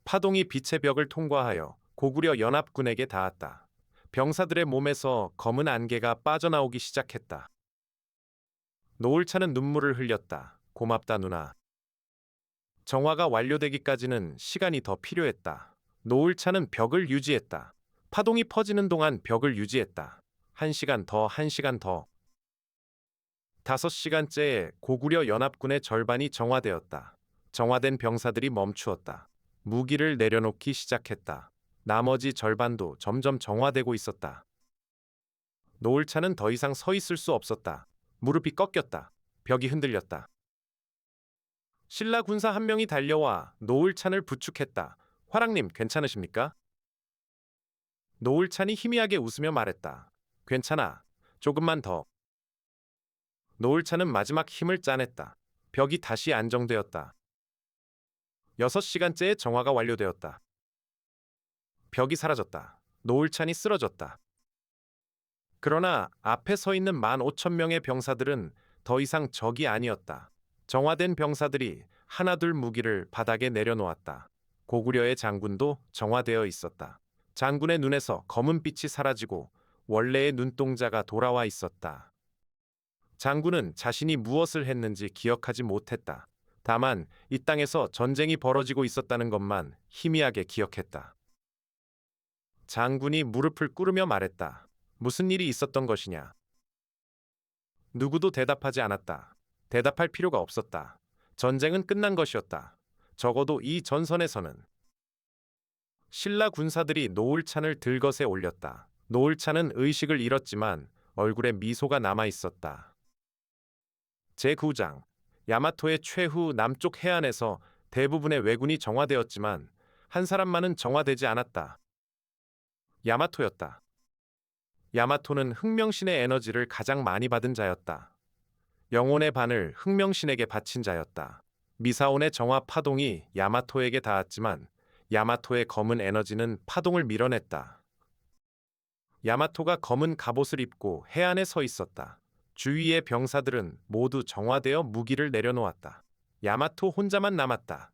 파동이 빛의 벽을 통과하여 고구려 연합군에게 닿았다. 병사들의 몸에서 검은 안개가 빠져나오기 시작했다. 노을찬은 눈물을 흘렸다. 고맙다 누나. 정화가 완료되기까지는 시간이 더 필요했다. 노을찬은 벽을 유지했다. 파동이 퍼지는 동안 벽을 유지했다. 1시간 더, 1시간 더. 5시간째에 고구려 연합군의 절반이 정화되었다. 정화된 병사들이 멈추었다. 무기를 내려놓기 시작했다. 나머지 절반도 점점 정화되고 있었다. 노을찬은 더 이상 서 있을 수 없었다. 무릎이 꺾였다. 벽이 흔들렸다. 신라 군사 한 명이 달려와 노을찬을 부축했다. 화랑님 괜찮으십니까? 노을찬이 희미하게 웃으며 말했다. 괜찮아. 조금만 더. 노을찬은 마지막 힘을 짜냈다. 벽이 다시 안정되었다. 6시간째의 정화가 완료되었다. 벽이 사라졌다. 노을찬이 쓰러졌다. 그러나 앞에 서 있는 15,000명의 병사들은 더 이상 적이 아니었다. 정화된 병사들이 하나둘 무기를 바닥에 내려놓았다. 고구려의 장군도 정화되어 있었다. 장군의 눈에서 검은 빛이 사라지고 원래의 눈동자가 돌아와 있었다. 장군은 자신이 무엇을 했는지 기억하지 못했다. 다만 이 땅에서 전쟁이 벌어지고 있었다는 것만 희미하게 기억했다. 장군이 무릎을 꿇으며 말했다. 무슨 일이 있었던 것이냐? 누구도 대답하지 않았다. 대답할 필요가 없었다. 전쟁은 끝난 것이었다. 적어도 이 전선에서는. 신라 군사들이 노을찬을 들것에 올렸다. 노을찬은 의식을 잃었지만 얼굴에 미소가 남아 있었다. 제9장 야마토의 최후 남쪽 해안에서 대부분의 왜군이 정화되었지만 한 사람만은 정화되지 않았다. 야마토였다. 야마토는 흑명신의 에너지를 가장 많이 받은 자였다. 영혼의 반을 흑명신에게 바친 자였다. 미사온의 정화 파동이 야마토에게 닿았지만 야마토의 검은 에너지는 파동을 밀어냈다. 야마토가 검은 갑옷을 입고 해안에 서 있었다. 주위의 병사들은 모두 정화되어 무기를 내려놓았다. 야마토 혼자만 남았다.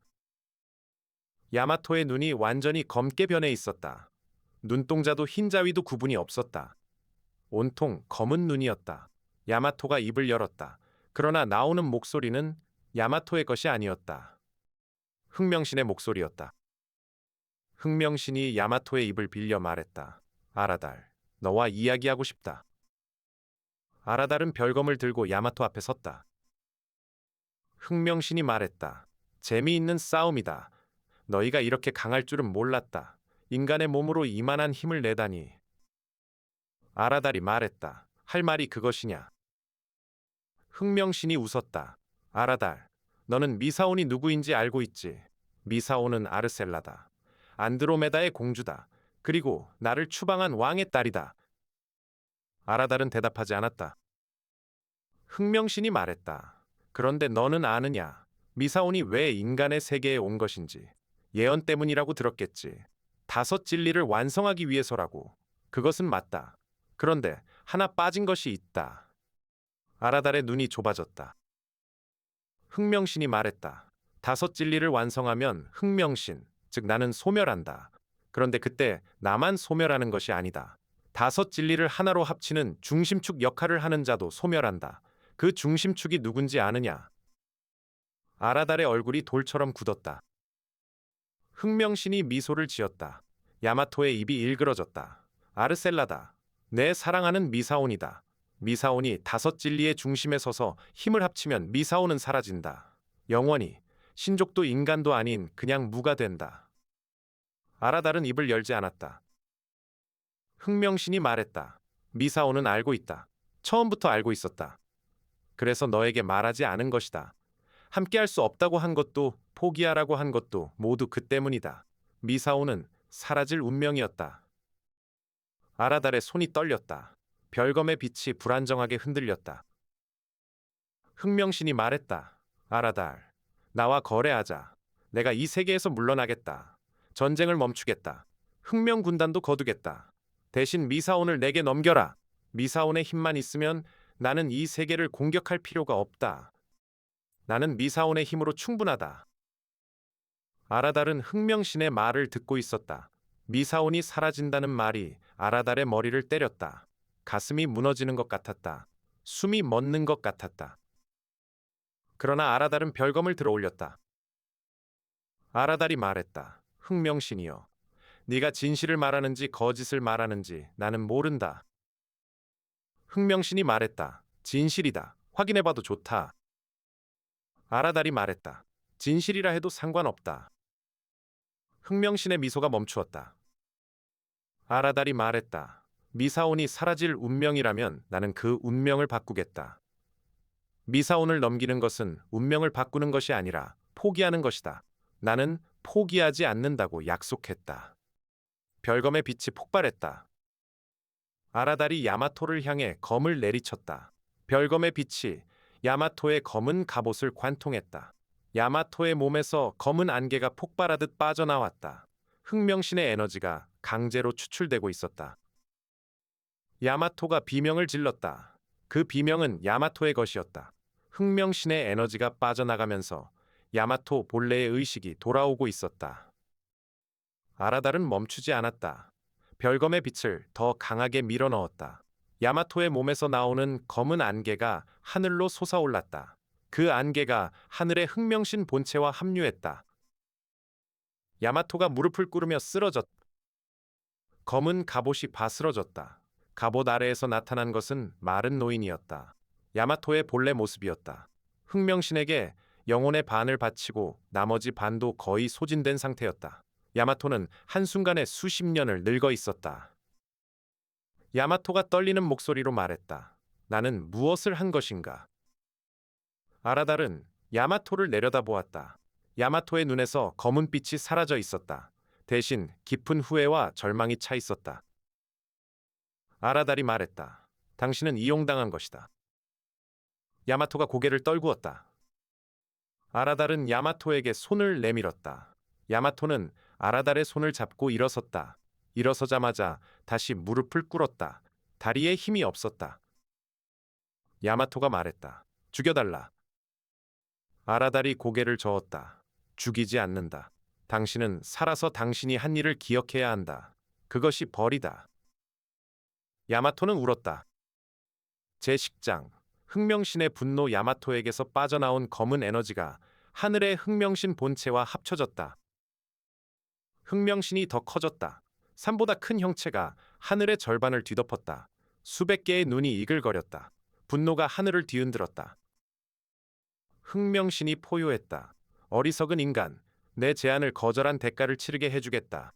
야마토의 눈이 완전히 검게 변해 있었다. 눈동자도 흰자위도 구분이 없었다. 온통 검은 눈이었다. 야마토가 입을 열었다. 그러나 나오는 목소리는 야마토의 것이 아니었다. 흑명신의 목소리였다. 흑명신이 야마토의 입을 빌려 말했다. 아라달, 너와 이야기하고 싶다. 아라달은 별검을 들고 야마토 앞에 섰다. 흑명신이 말했다. 재미있는 싸움이다. 너희가 이렇게 강할 줄은 몰랐다. 인간의 몸으로 이만한 힘을 내다니. 아라달이 말했다. 할 말이 그것이냐? 흑명신이 웃었다. 아라달, 너는 미사온이 누구인지 알고 있지? 미사온은 아르셀라다. 안드로메다의 공주다. 그리고 나를 추방한 왕의 딸이다. 아라달은 대답하지 않았다. 흑명신이 말했다. 그런데 너는 아느냐? 미사온이 왜 인간의 세계에 온 것인지. 예언 때문이라고 들었겠지. 5 진리를 완성하기 위해서라고. 그것은 맞다. 그런데 하나 빠진 것이 있다. 아라달의 눈이 좁아졌다. 흑명신이 말했다. 5 진리를 완성하면 흑명신, 즉 나는 소멸한다. 그런데 그때 나만 소멸하는 것이 아니다. 5 진리를 하나로 합치는 중심축 역할을 하는 자도 소멸한다. 그 중심축이 누군지 아느냐? 아라달의 얼굴이 돌처럼 굳었다. 흑명신이 미소를 지었다. 야마토의 입이 일그러졌다. 아르셀라다. 내 사랑하는 미사온이다. 미사온이 5 진리의 중심에 서서 힘을 합치면 미사온은 사라진다. 영원히 신족도 인간도 아닌 그냥 무가 된다. 아라달은 입을 열지 않았다. 흑명신이 말했다. 미사온은 알고 있다. 처음부터 알고 있었다. 그래서 너에게 말하지 않은 것이다. 함께할 수 없다고 한 것도 포기하라고 한 것도 모두 그 때문이다. 미사온은 사라질 운명이었다. 아라달의 손이 떨렸다. 별검의 빛이 불안정하게 흔들렸다. 흑명신이 말했다. 아라달, 나와 거래하자. 내가 이 세계에서 물러나겠다. 전쟁을 멈추겠다. 흑명 군단도 거두겠다. 대신 미사온을 내게 넘겨라. 미사온의 힘만 있으면 나는 이 세계를 공격할 필요가 없다. 나는 미사온의 힘으로 충분하다. 아라달은 흑명신의 말을 듣고 있었다. 미사온이 사라진다는 말이 아라달의 머리를 때렸다. 가슴이 무너지는 것 같았다. 숨이 멎는 것 같았다. 그러나 아라달은 별검을 들어 올렸다. 아라달이 말했다. 흑명신이여, 네가 진실을 말하는지 거짓을 말하는지 나는 모른다. 흑명신이 말했다. 진실이다. 확인해봐도 좋다. 아라달이 말했다. 진실이라 해도 상관없다. 흑명신의 미소가 멈추었다. 아라달이 말했다. 미사온이 사라질 운명이라면 나는 그 운명을 바꾸겠다. 미사온을 넘기는 것은 운명을 바꾸는 것이 아니라 포기하는 것이다. 나는 포기하지 않는다고 약속했다. 별검의 빛이 폭발했다. 아라달이 야마토를 향해 검을 내리쳤다. 별검의 빛이 야마토의 검은 갑옷을 관통했다. 야마토의 몸에서 검은 안개가 폭발하듯 빠져나왔다. 흑명신의 에너지가 강제로 추출되고 있었다. 야마토가 비명을 질렀다. 그 비명은 야마토의 것이었다. 흑명신의 에너지가 빠져나가면서 야마토 본래의 의식이 돌아오고 있었다. 아라달은 멈추지 않았다. 별검의 빛을 더 강하게 밀어넣었다. 야마토의 몸에서 나오는 검은 안개가 하늘로 솟아올랐다. 그 안개가 하늘의 흑명신 본체와 합류했다. 야마토가 무릎을 꿇으며 쓰러졌다. 검은 갑옷이 바스러졌다. 갑옷 아래에서 나타난 것은 마른 노인이었다. 야마토의 본래 모습이었다. 흑명신에게 영혼의 반을 바치고 나머지 반도 거의 소진된 상태였다. 야마토는 한순간에 수십 년을 늙어 있었다. 야마토가 떨리는 목소리로 말했다. 나는 무엇을 한 것인가? 아라달은 야마토를 내려다보았다. 야마토의 눈에서 검은 빛이 사라져 있었다. 대신 깊은 후회와 절망이 차 있었다. 아라달이 말했다. 당신은 이용당한 것이다. 야마토가 고개를 떨구었다. 아라달은 야마토에게 손을 내밀었다. 야마토는 아라달의 손을 잡고 일어섰다. 일어서자마자 다시 무릎을 꿇었다. 다리에 힘이 없었다. 야마토가 말했다. 죽여달라. 아라달이 고개를 저었다. 죽이지 않는다. 당신은 살아서 당신이 한 일을 기억해야 한다. 그것이 벌이다. 야마토는 울었다. 제10장 흑명신의 분노. 야마토에게서 빠져나온 검은 에너지가 하늘의 흑명신 본체와 합쳐졌다. 흑명신이 더 커졌다. 산보다 큰 형체가 하늘의 절반을 뒤덮었다. 수백 개의 눈이 이글거렸다. 분노가 하늘을 뒤흔들었다. 흑명신이 포효했다. 어리석은 인간, 내 제안을 거절한 대가를 치르게 해주겠다.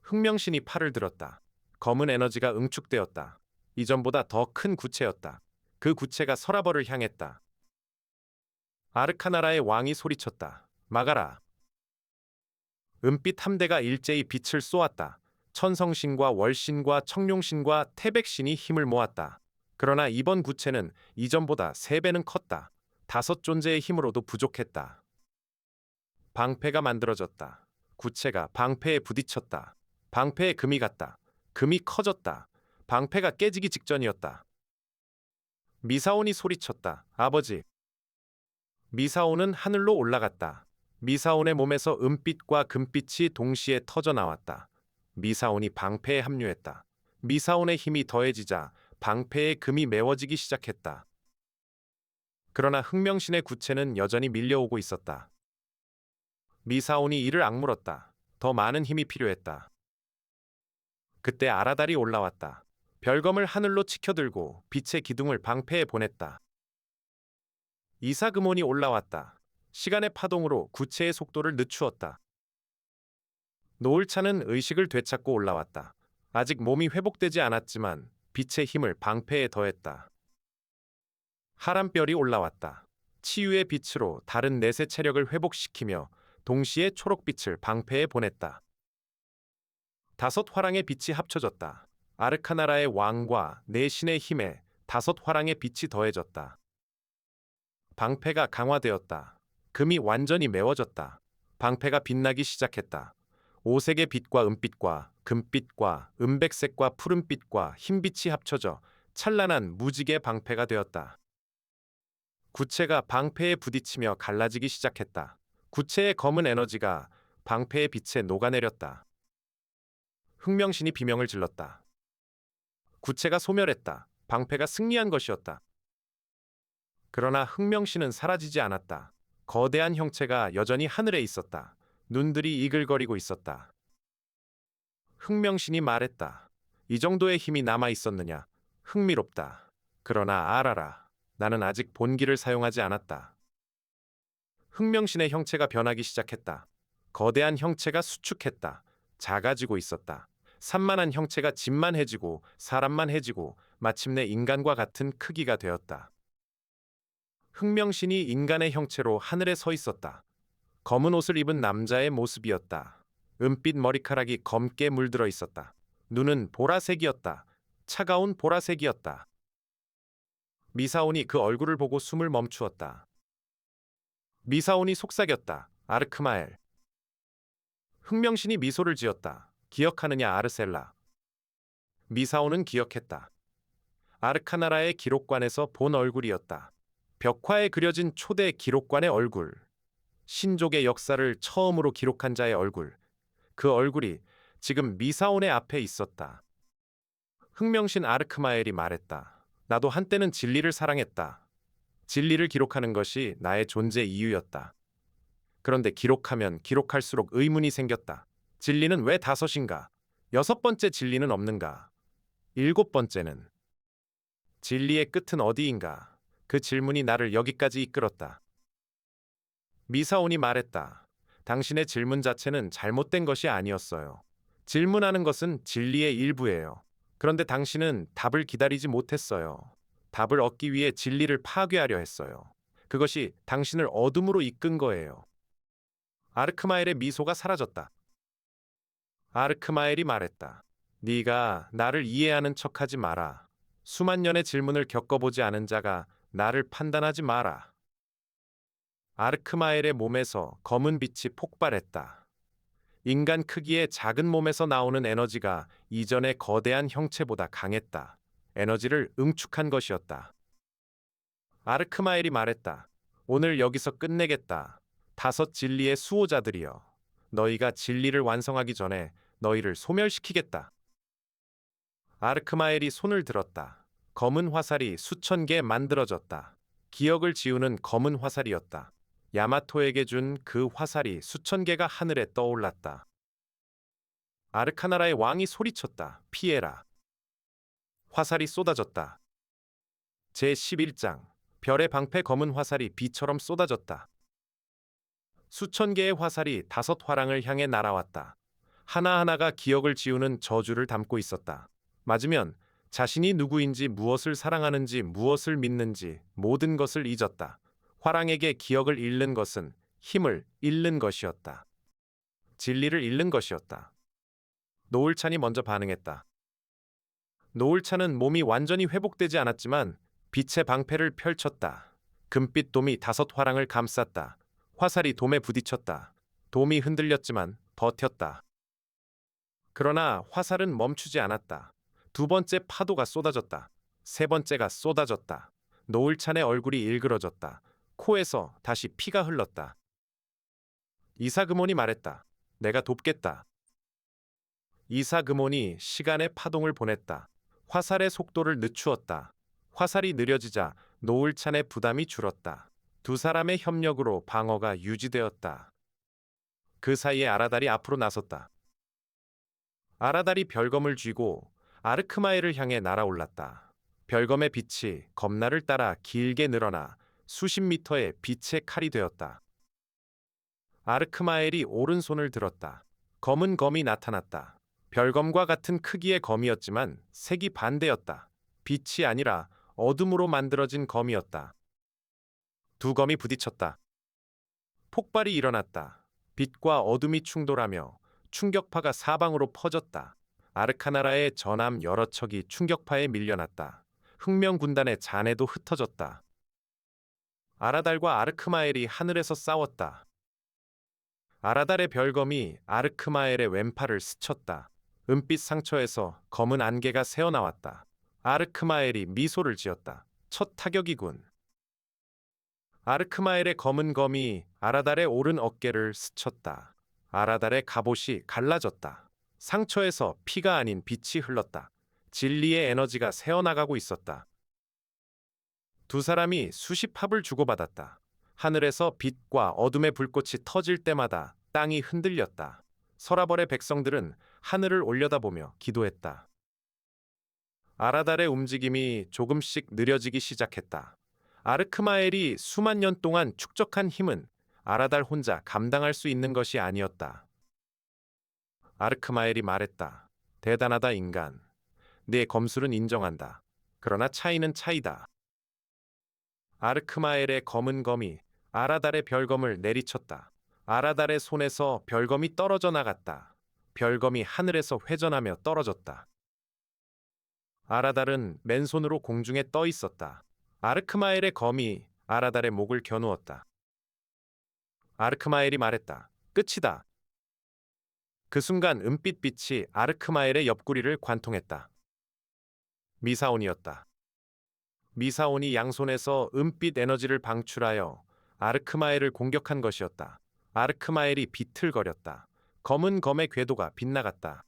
흑명신이 팔을 들었다. 검은 에너지가 응축되었다. 이전보다 더 큰 구체였다. 그 구체가 서라벌을 향했다. 아르카나라의 왕이 소리쳤다. 막아라. 은빛 함대가 일제히 빛을 쏘았다. 천성신과 월신과 청룡신과 태백신이 힘을 모았다. 그러나 이번 구체는 이전보다 3배는 컸다. 5 존재의 힘으로도 부족했다. 방패가 만들어졌다. 구체가 방패에 부딪혔다. 방패에 금이 갔다. 금이 커졌다. 방패가 깨지기 직전이었다. 미사온이 소리쳤다. 아버지. 미사온은 하늘로 올라갔다. 미사온의 몸에서 은빛과 금빛이 동시에 터져 나왔다. 미사온이 방패에 합류했다. 미사온의 힘이 더해지자 방패의 금이 메워지기 시작했다. 그러나 흑명신의 구체는 여전히 밀려오고 있었다. 미사온이 이를 악물었다. 더 많은 힘이 필요했다. 그때 아라달이 올라왔다. 별검을 하늘로 치켜들고 빛의 기둥을 방패에 보냈다. 이사그몬이 올라왔다. 시간의 파동으로 구체의 속도를 늦추었다. 노을차는 의식을 되찾고 올라왔다. 아직 몸이 회복되지 않았지만 빛의 힘을 방패에 더했다. 하람별이 올라왔다. 치유의 빛으로 다른 넷의 체력을 회복시키며 동시에 초록빛을 방패에 보냈다. 5 화랑의 빛이 합쳐졌다. 아르카나라의 왕과 네 신의 힘에 5 화랑의 빛이 더해졌다. 방패가 강화되었다. 금이 완전히 메워졌다. 방패가 빛나기 시작했다. 5색의 빛과 은빛과 금빛과 은백색과 푸른빛과 흰빛이 합쳐져 찬란한 무지개 방패가 되었다. 구체가 방패에 부딪히며 갈라지기 시작했다. 구체의 검은 에너지가 방패의 빛에 녹아내렸다. 흑명신이 비명을 질렀다. 구체가 소멸했다. 방패가 승리한 것이었다. 그러나 흑명신은 사라지지 않았다. 거대한 형체가 여전히 하늘에 있었다. 눈들이 이글거리고 있었다. 흑명신이 말했다. 이 정도의 힘이 남아 있었느냐? 흥미롭다. 그러나 알아라. 나는 아직 본기를 사용하지 않았다. 흑명신의 형체가 변하기 시작했다. 거대한 형체가 수축했다. 작아지고 있었다. 산만한 형체가 집만해지고 사람만해지고 마침내 인간과 같은 크기가 되었다. 흑명신이 인간의 형체로 하늘에 서 있었다. 검은 옷을 입은 남자의 모습이었다. 은빛 머리카락이 검게 물들어 있었다. 눈은 보라색이었다. 차가운 보라색이었다. 미사온이 그 얼굴을 보고 숨을 멈추었다. 미사온이 속삭였다. 아르크마엘. 흑명신이 미소를 지었다. 기억하느냐 아르셀라. 미사온은 기억했다. 아르카나라의 기록관에서 본 얼굴이었다. 벽화에 그려진 초대 기록관의 얼굴. 신족의 역사를 처음으로 기록한 자의 얼굴. 그 얼굴이 지금 미사온의 앞에 있었다. 흑명신 아르크마엘이 말했다. 나도 한때는 진리를 사랑했다. 진리를 기록하는 것이 나의 존재 이유였다. 그런데 기록하면 기록할수록 의문이 생겼다. 진리는 왜 5인가? 6번째 진리는 없는가? 7번째는? 진리의 끝은 어디인가? 그 질문이 나를 여기까지 이끌었다. 미사온이 말했다. 당신의 질문 자체는 잘못된 것이 아니었어요. 질문하는 것은 진리의 일부예요. 그런데 당신은 답을 기다리지 못했어요. 답을 얻기 위해 진리를 파괴하려 했어요. 그것이 당신을 어둠으로 이끈 거예요. 아르크마엘의 미소가 사라졌다. 아르크마엘이 말했다. 네가 나를 이해하는 척하지 마라. 수만 년의 질문을 겪어보지 않은 자가 나를 판단하지 마라. 아르크마엘의 몸에서 검은 빛이 폭발했다. 인간 크기의 작은 몸에서 나오는 에너지가 이전의 거대한 형체보다 강했다. 에너지를 응축한 것이었다. 아르크마엘이 말했다. 오늘 여기서 끝내겠다. 다섯 진리의 수호자들이여. 너희가 진리를 완성하기 전에 너희를 소멸시키겠다. 아르크마엘이 손을 들었다. 검은 화살이 수천 개 만들어졌다. 기억을 지우는 검은 화살이었다. 야마토에게 준 그 화살이 수천 개가 하늘에 떠올랐다. 아르카나라의 왕이 소리쳤다. 피해라. 화살이 쏟아졌다. 제11장 별의 방패 검은 화살이 비처럼 쏟아졌다. 수천 개의 화살이 다섯 화랑을 향해 날아왔다. 하나하나가 기억을 지우는 저주를 담고 있었다. 맞으면 자신이 누구인지 무엇을 사랑하는지 무엇을 믿는지 모든 것을 잊었다. 화랑에게 기억을 잃는 것은 힘을 잃는 것이었다. 진리를 잃는 것이었다. 노을찬이 먼저 반응했다. 노을찬은 몸이 완전히 회복되지 않았지만 빛의 방패를 펼쳤다. 금빛 돔이 다섯 화랑을 감쌌다. 화살이 돔에 부딪혔다. 돔이 흔들렸지만 버텼다. 그러나 화살은 멈추지 않았다. 두 번째 파도가 쏟아졌다. 세 번째가 쏟아졌다. 노을찬의 얼굴이 일그러졌다. 코에서 다시 피가 흘렀다. 이사그몬이 말했다. 내가 돕겠다. 이사그몬이 시간의 파동을 보냈다. 화살의 속도를 늦추었다. 화살이 느려지자 노을찬의 부담이 줄었다. 두 사람의 협력으로 방어가 유지되었다. 그 사이에 아라달이 앞으로 나섰다. 아라달이 별검을 쥐고 아르크마엘을 향해 날아올랐다. 별검의 빛이 검나를 따라 길게 늘어나 수십 미터의 빛의 칼이 되었다. 아르크마엘이 오른손을 들었다. 검은 검이 나타났다. 별검과 같은 크기의 검이었지만 색이 반대였다. 빛이 아니라 어둠으로 만들어진 검이었다. 두 검이 부딪혔다. 폭발이 일어났다. 빛과 어둠이 충돌하며 충격파가 사방으로 퍼졌다. 아르카나라의 전함 여러 척이 충격파에 밀려났다. 흑명 군단의 잔해도 흩어졌다. 아라달과 아르크마엘이 하늘에서 싸웠다. 아라달의 별검이 아르크마엘의 왼팔을 스쳤다. 은빛 상처에서 검은 안개가 새어나왔다. 아르크마엘이 미소를 지었다. 첫 타격이군. 아르크마엘의 검은 검이 아라달의 오른 어깨를 스쳤다. 아라달의 갑옷이 갈라졌다. 상처에서 피가 아닌 빛이 흘렀다. 진리의 에너지가 새어나가고 있었다. 두 사람이 수십 합을 주고받았다. 하늘에서 빛과 어둠의 불꽃이 터질 때마다 땅이 흔들렸다. 서라벌의 백성들은 하늘을 올려다보며 기도했다. 아라달의 움직임이 조금씩 느려지기 시작했다. 아르크마엘이 수만 년 동안 축적한 힘은 아라달 혼자 감당할 수 있는 것이 아니었다. 아르크마엘이 말했다. 대단하다 인간. 네 검술은 인정한다. 그러나 차이는 차이다. 아르크마엘의 검은 검이 아라달의 별검을 내리쳤다. 아라달의 손에서 별검이 떨어져 나갔다. 별검이 하늘에서 회전하며 떨어졌다. 아라달은 맨손으로 공중에 떠 있었다. 아르크마엘의 검이 아라달의 목을 겨누었다. 아르크마엘이 말했다. 끝이다. 그 순간 은빛 빛이 아르크마엘의 옆구리를 관통했다. 미사온이었다. 미사온이 양손에서 은빛 에너지를 방출하여 아르크마엘을 공격한 것이었다. 아르크마엘이 비틀거렸다. 검은 검의 궤도가 빗나갔다.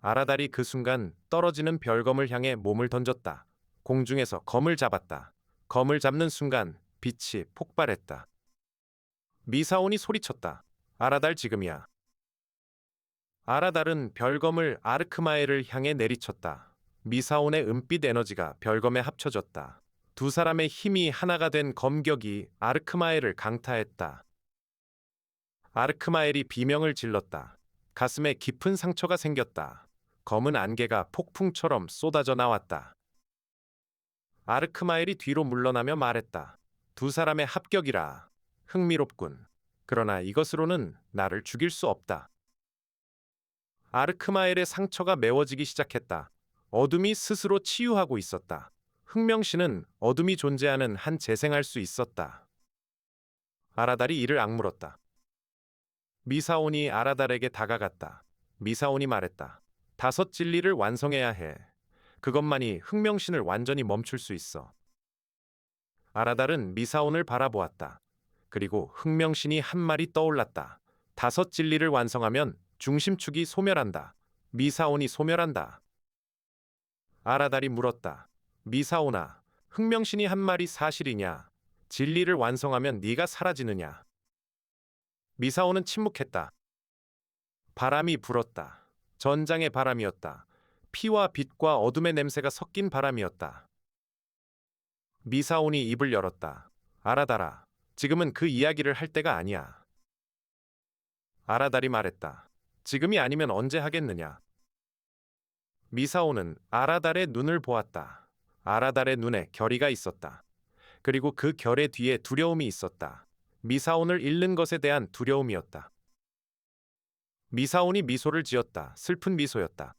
아라달이 그 순간 떨어지는 별검을 향해 몸을 던졌다. 공중에서 검을 잡았다. 검을 잡는 순간 빛이 폭발했다. 미사온이 소리쳤다. 아라달 지금이야. 아라달은 별검을 아르크마엘을 향해 내리쳤다. 미사온의 은빛 에너지가 별검에 합쳐졌다. 두 사람의 힘이 하나가 된 검격이 아르크마엘을 강타했다. 아르크마엘이 비명을 질렀다. 가슴에 깊은 상처가 생겼다. 검은 안개가 폭풍처럼 쏟아져 나왔다. 아르크마엘이 뒤로 물러나며 말했다. 두 사람의 합격이라. 흥미롭군. 그러나 이것으로는 나를 죽일 수 없다. 아르크마엘의 상처가 메워지기 시작했다. 어둠이 스스로 치유하고 있었다. 흥명신은 어둠이 존재하는 한 재생할 수 있었다. 아라달이 이를 악물었다. 미사온이 아라달에게 다가갔다. 미사온이 말했다. 다섯 진리를 완성해야 해. 그것만이 흥명신을 완전히 멈출 수 있어. 아라달은 미사온을 바라보았다. 그리고 흥명신이 한 말이 떠올랐다. 다섯 진리를 완성하면 중심축이 소멸한다. 미사온이 소멸한다. 아라달이 물었다. 미사온아, 흥명신이 한 말이 사실이냐? 진리를 완성하면 네가 사라지느냐? 미사온은 침묵했다. 바람이 불었다. 전장의 바람이었다. 피와 빛과 어둠의 냄새가 섞인 바람이었다. 미사온이 입을 열었다. 아라달아, 지금은 그 이야기를 할 때가 아니야. 아라달이 말했다. 지금이 아니면 언제 하겠느냐? 미사온은 아라달의 눈을 보았다. 아라달의 눈에 결의가 있었다. 그리고 그 결의 뒤에 두려움이 있었다. 미사온을 잃는 것에 대한 두려움이었다. 미사온이 미소를 지었다. 슬픈 미소였다.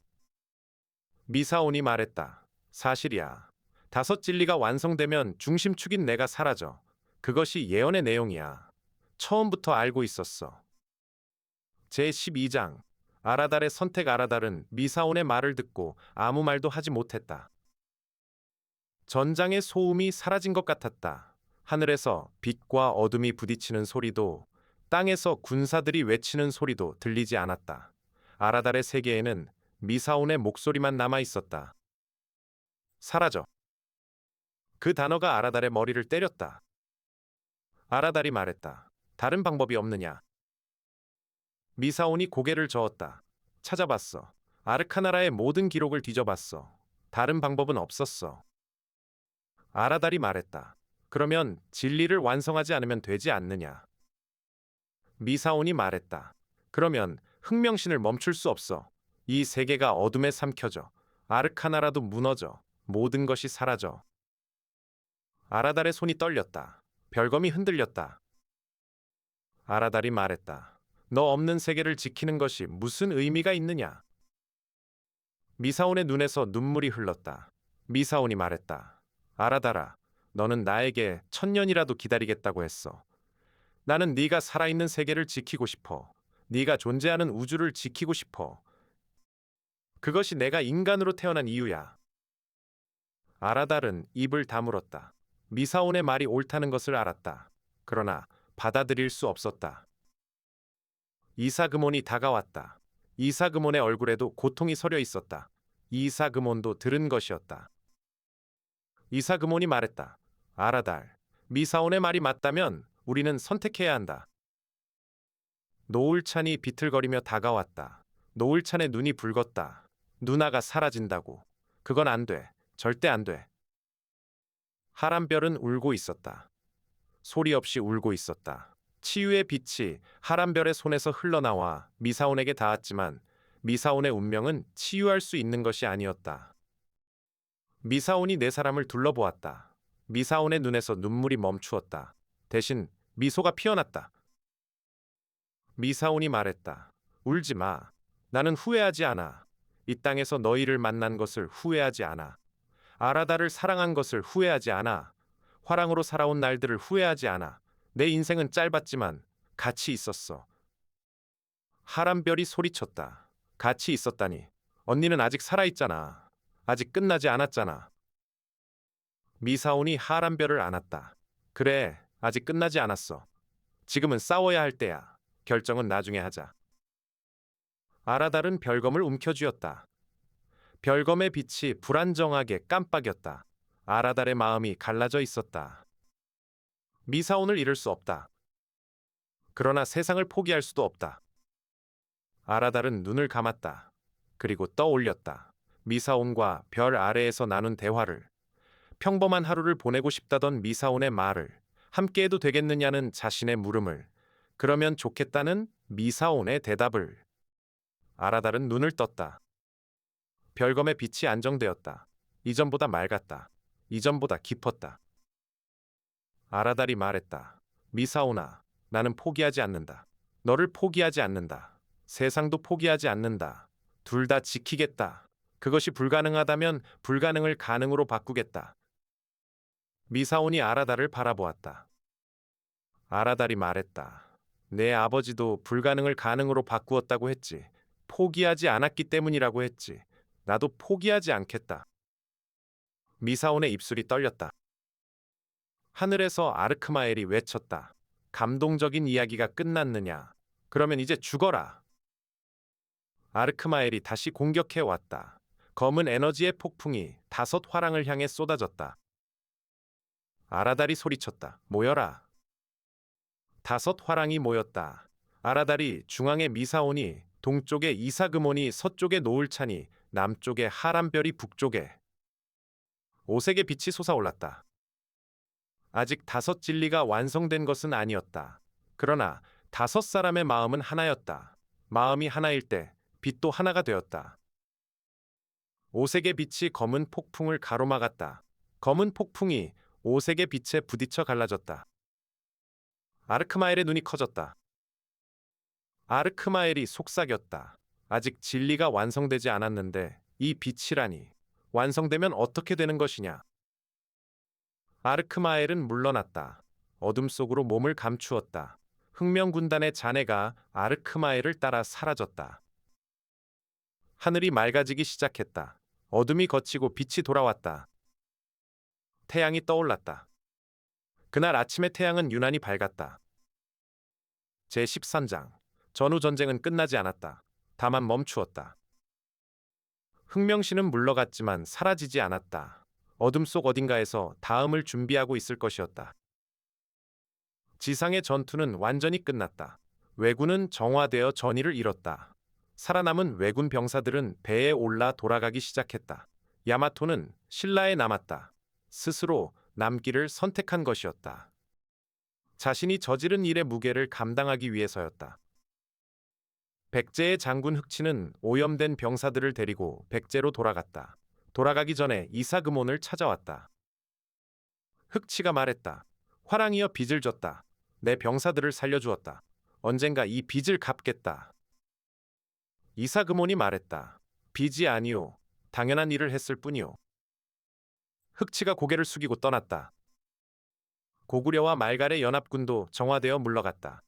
미사온이 말했다. 사실이야. 다섯 진리가 완성되면 중심축인 내가 사라져. 그것이 예언의 내용이야. 처음부터 알고 있었어. 제12장 아라달의 선택. 아라달은 미사온의 말을 듣고 아무 말도 하지 못했다. 전장의 소음이 사라진 것 같았다. 하늘에서 빛과 어둠이 부딪히는 소리도, 땅에서 군사들이 외치는 소리도 들리지 않았다. 아라달의 세계에는 미사온의 목소리만 남아 있었다. 사라져. 그 단어가 아라달의 머리를 때렸다. 아라달이 말했다. 다른 방법이 없느냐? 미사온이 고개를 저었다. 찾아봤어. 아르카나라의 모든 기록을 뒤져봤어. 다른 방법은 없었어. 아라달이 말했다. 그러면 진리를 완성하지 않으면 되지 않느냐? 미사온이 말했다. 그러면 흥명신을 멈출 수 없어. 이 세계가 어둠에 삼켜져. 아르카나라도 무너져. 모든 것이 사라져. 아라달의 손이 떨렸다. 별검이 흔들렸다. 아라달이 말했다. 너 없는 세계를 지키는 것이 무슨 의미가 있느냐? 미사온의 눈에서 눈물이 흘렀다. 미사온이 말했다. 아라달아, 너는 나에게 1000년이라도 기다리겠다고 했어. 나는 네가 살아있는 세계를 지키고 싶어. 네가 존재하는 우주를 지키고 싶어. 그것이 내가 인간으로 태어난 이유야. 아라달은 입을 다물었다. 미사온의 말이 옳다는 것을 알았다. 그러나 받아들일 수 없었다. 이사그몬이 다가왔다. 이사그몬의 얼굴에도 고통이 서려 있었다. 이사그몬도 들은 것이었다. 이사그몬이 말했다. 아라달, 미사온의 말이 맞다면 우리는 선택해야 한다. 노을찬이 비틀거리며 다가왔다. 노을찬의 눈이 붉었다. 누나가 사라진다고. 그건 안 돼. 절대 안 돼. 하람별은 울고 있었다. 소리 없이 울고 있었다. 치유의 빛이 하람별의 손에서 흘러나와 미사온에게 닿았지만 미사온의 운명은 치유할 수 있는 것이 아니었다. 미사온이 네 사람을 둘러보았다. 미사온의 눈에서 눈물이 멈추었다. 대신 미소가 피어났다. 미사온이 말했다. 울지 마. 나는 후회하지 않아. 이 땅에서 너희를 만난 것을 후회하지 않아. 아라달을 사랑한 것을 후회하지 않아. 화랑으로 살아온 날들을 후회하지 않아. 내 인생은 짧았지만 같이 있었어. 하람별이 소리쳤다. 같이 있었다니. 언니는 아직 살아있잖아. 아직 끝나지 않았잖아. 미사온이 하람별을 안았다. 그래, 아직 끝나지 않았어. 지금은 싸워야 할 때야. 결정은 나중에 하자. 아라달은 별검을 움켜쥐었다. 별검의 빛이 불안정하게 깜빡였다. 아라달의 마음이 갈라져 있었다. 미사온을 잃을 수 없다. 그러나 세상을 포기할 수도 없다. 아라달은 눈을 감았다. 그리고 떠올렸다. 미사온과 별 아래에서 나눈 대화를. 평범한 하루를 보내고 싶다던 미사온의 말을. 함께해도 되겠느냐는 자신의 물음을. 그러면 좋겠다는 미사온의 대답을. 아라달은 눈을 떴다. 별검의 빛이 안정되었다. 이전보다 맑았다. 이전보다 깊었다. 아라달이 말했다. 미사오나, 나는 포기하지 않는다. 너를 포기하지 않는다. 세상도 포기하지 않는다. 둘 다 지키겠다. 그것이 불가능하다면 불가능을 가능으로 바꾸겠다. 미사온이 아라달을 바라보았다. 아라달이 말했다. 내 아버지도 불가능을 가능으로 바꾸었다고 했지. 포기하지 않았기 때문이라고 했지. 나도 포기하지 않겠다. 미사온의 입술이 떨렸다. 하늘에서 아르크마엘이 외쳤다. 감동적인 이야기가 끝났느냐? 그러면 이제 죽어라. 아르크마엘이 다시 공격해 왔다. 검은 에너지의 폭풍이 5화랑을 향해 쏟아졌다. 아라달이 소리쳤다. 모여라. 5화랑이 모였다. 아라달이 중앙에 미사온이, 동쪽에 이사그몬이, 서쪽에 노을찬이, 남쪽에 하람별이, 북쪽에 오색의 빛이 솟아올랐다. 아직 5 진리가 완성된 것은 아니었다. 그러나 5 사람의 마음은 하나였다. 마음이 하나일 때 빛도 하나가 되었다. 오색의 빛이 검은 폭풍을 가로막았다. 검은 폭풍이 오색의 빛에 부딪혀 갈라졌다. 아르크마엘의 눈이 커졌다. 아르크마엘이 속삭였다. 아직 진리가 완성되지 않았는데 이 빛이라니. 완성되면 어떻게 되는 것이냐? 아르크마엘은 물러났다. 어둠 속으로 몸을 감추었다. 흑명군단의 잔해가 아르크마엘을 따라 사라졌다. 하늘이 맑아지기 시작했다. 어둠이 걷히고 빛이 돌아왔다. 태양이 떠올랐다. 그날 아침의 태양은 유난히 밝았다. 제13장. 전후전쟁은 끝나지 않았다. 다만 멈추었다. 흑명신은 물러갔지만 사라지지 않았다. 어둠 속 어딘가에서 다음을 준비하고 있을 것이었다. 지상의 전투는 완전히 끝났다. 왜군은 정화되어 전의를 잃었다. 살아남은 왜군 병사들은 배에 올라 돌아가기 시작했다. 야마토는 신라에 남았다. 스스로 남기를 선택한 것이었다. 자신이 저지른 일의 무게를 감당하기 위해서였다. 백제의 장군 흑치는 오염된 병사들을 데리고 백제로 돌아갔다. 돌아가기 전에 이사그몬을 찾아왔다. 흑치가 말했다. 화랑이여 빚을 졌다. 내 병사들을 살려주었다. 언젠가 이 빚을 갚겠다. 이사그몬이 말했다. 빚이 아니오. 당연한 일을 했을 뿐이오. 흑치가 고개를 숙이고 떠났다. 고구려와 말갈의 연합군도 정화되어 물러갔다.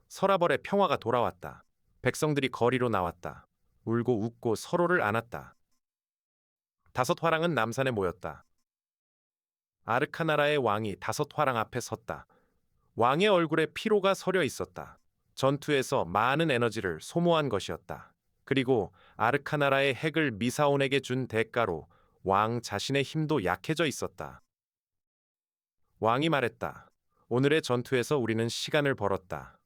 서라벌의 평화가 돌아왔다. 백성들이 거리로 나왔다. 울고 웃고 서로를 안았다. 5 화랑은 남산에 모였다. 아르카나라의 왕이 5 화랑 앞에 섰다. 왕의 얼굴에 피로가 서려 있었다. 전투에서 많은 에너지를 소모한 것이었다. 그리고 아르카나라의 핵을 미사온에게 준 대가로 왕 자신의 힘도 약해져 있었다. 왕이 말했다. 오늘의 전투에서 우리는 시간을 벌었다.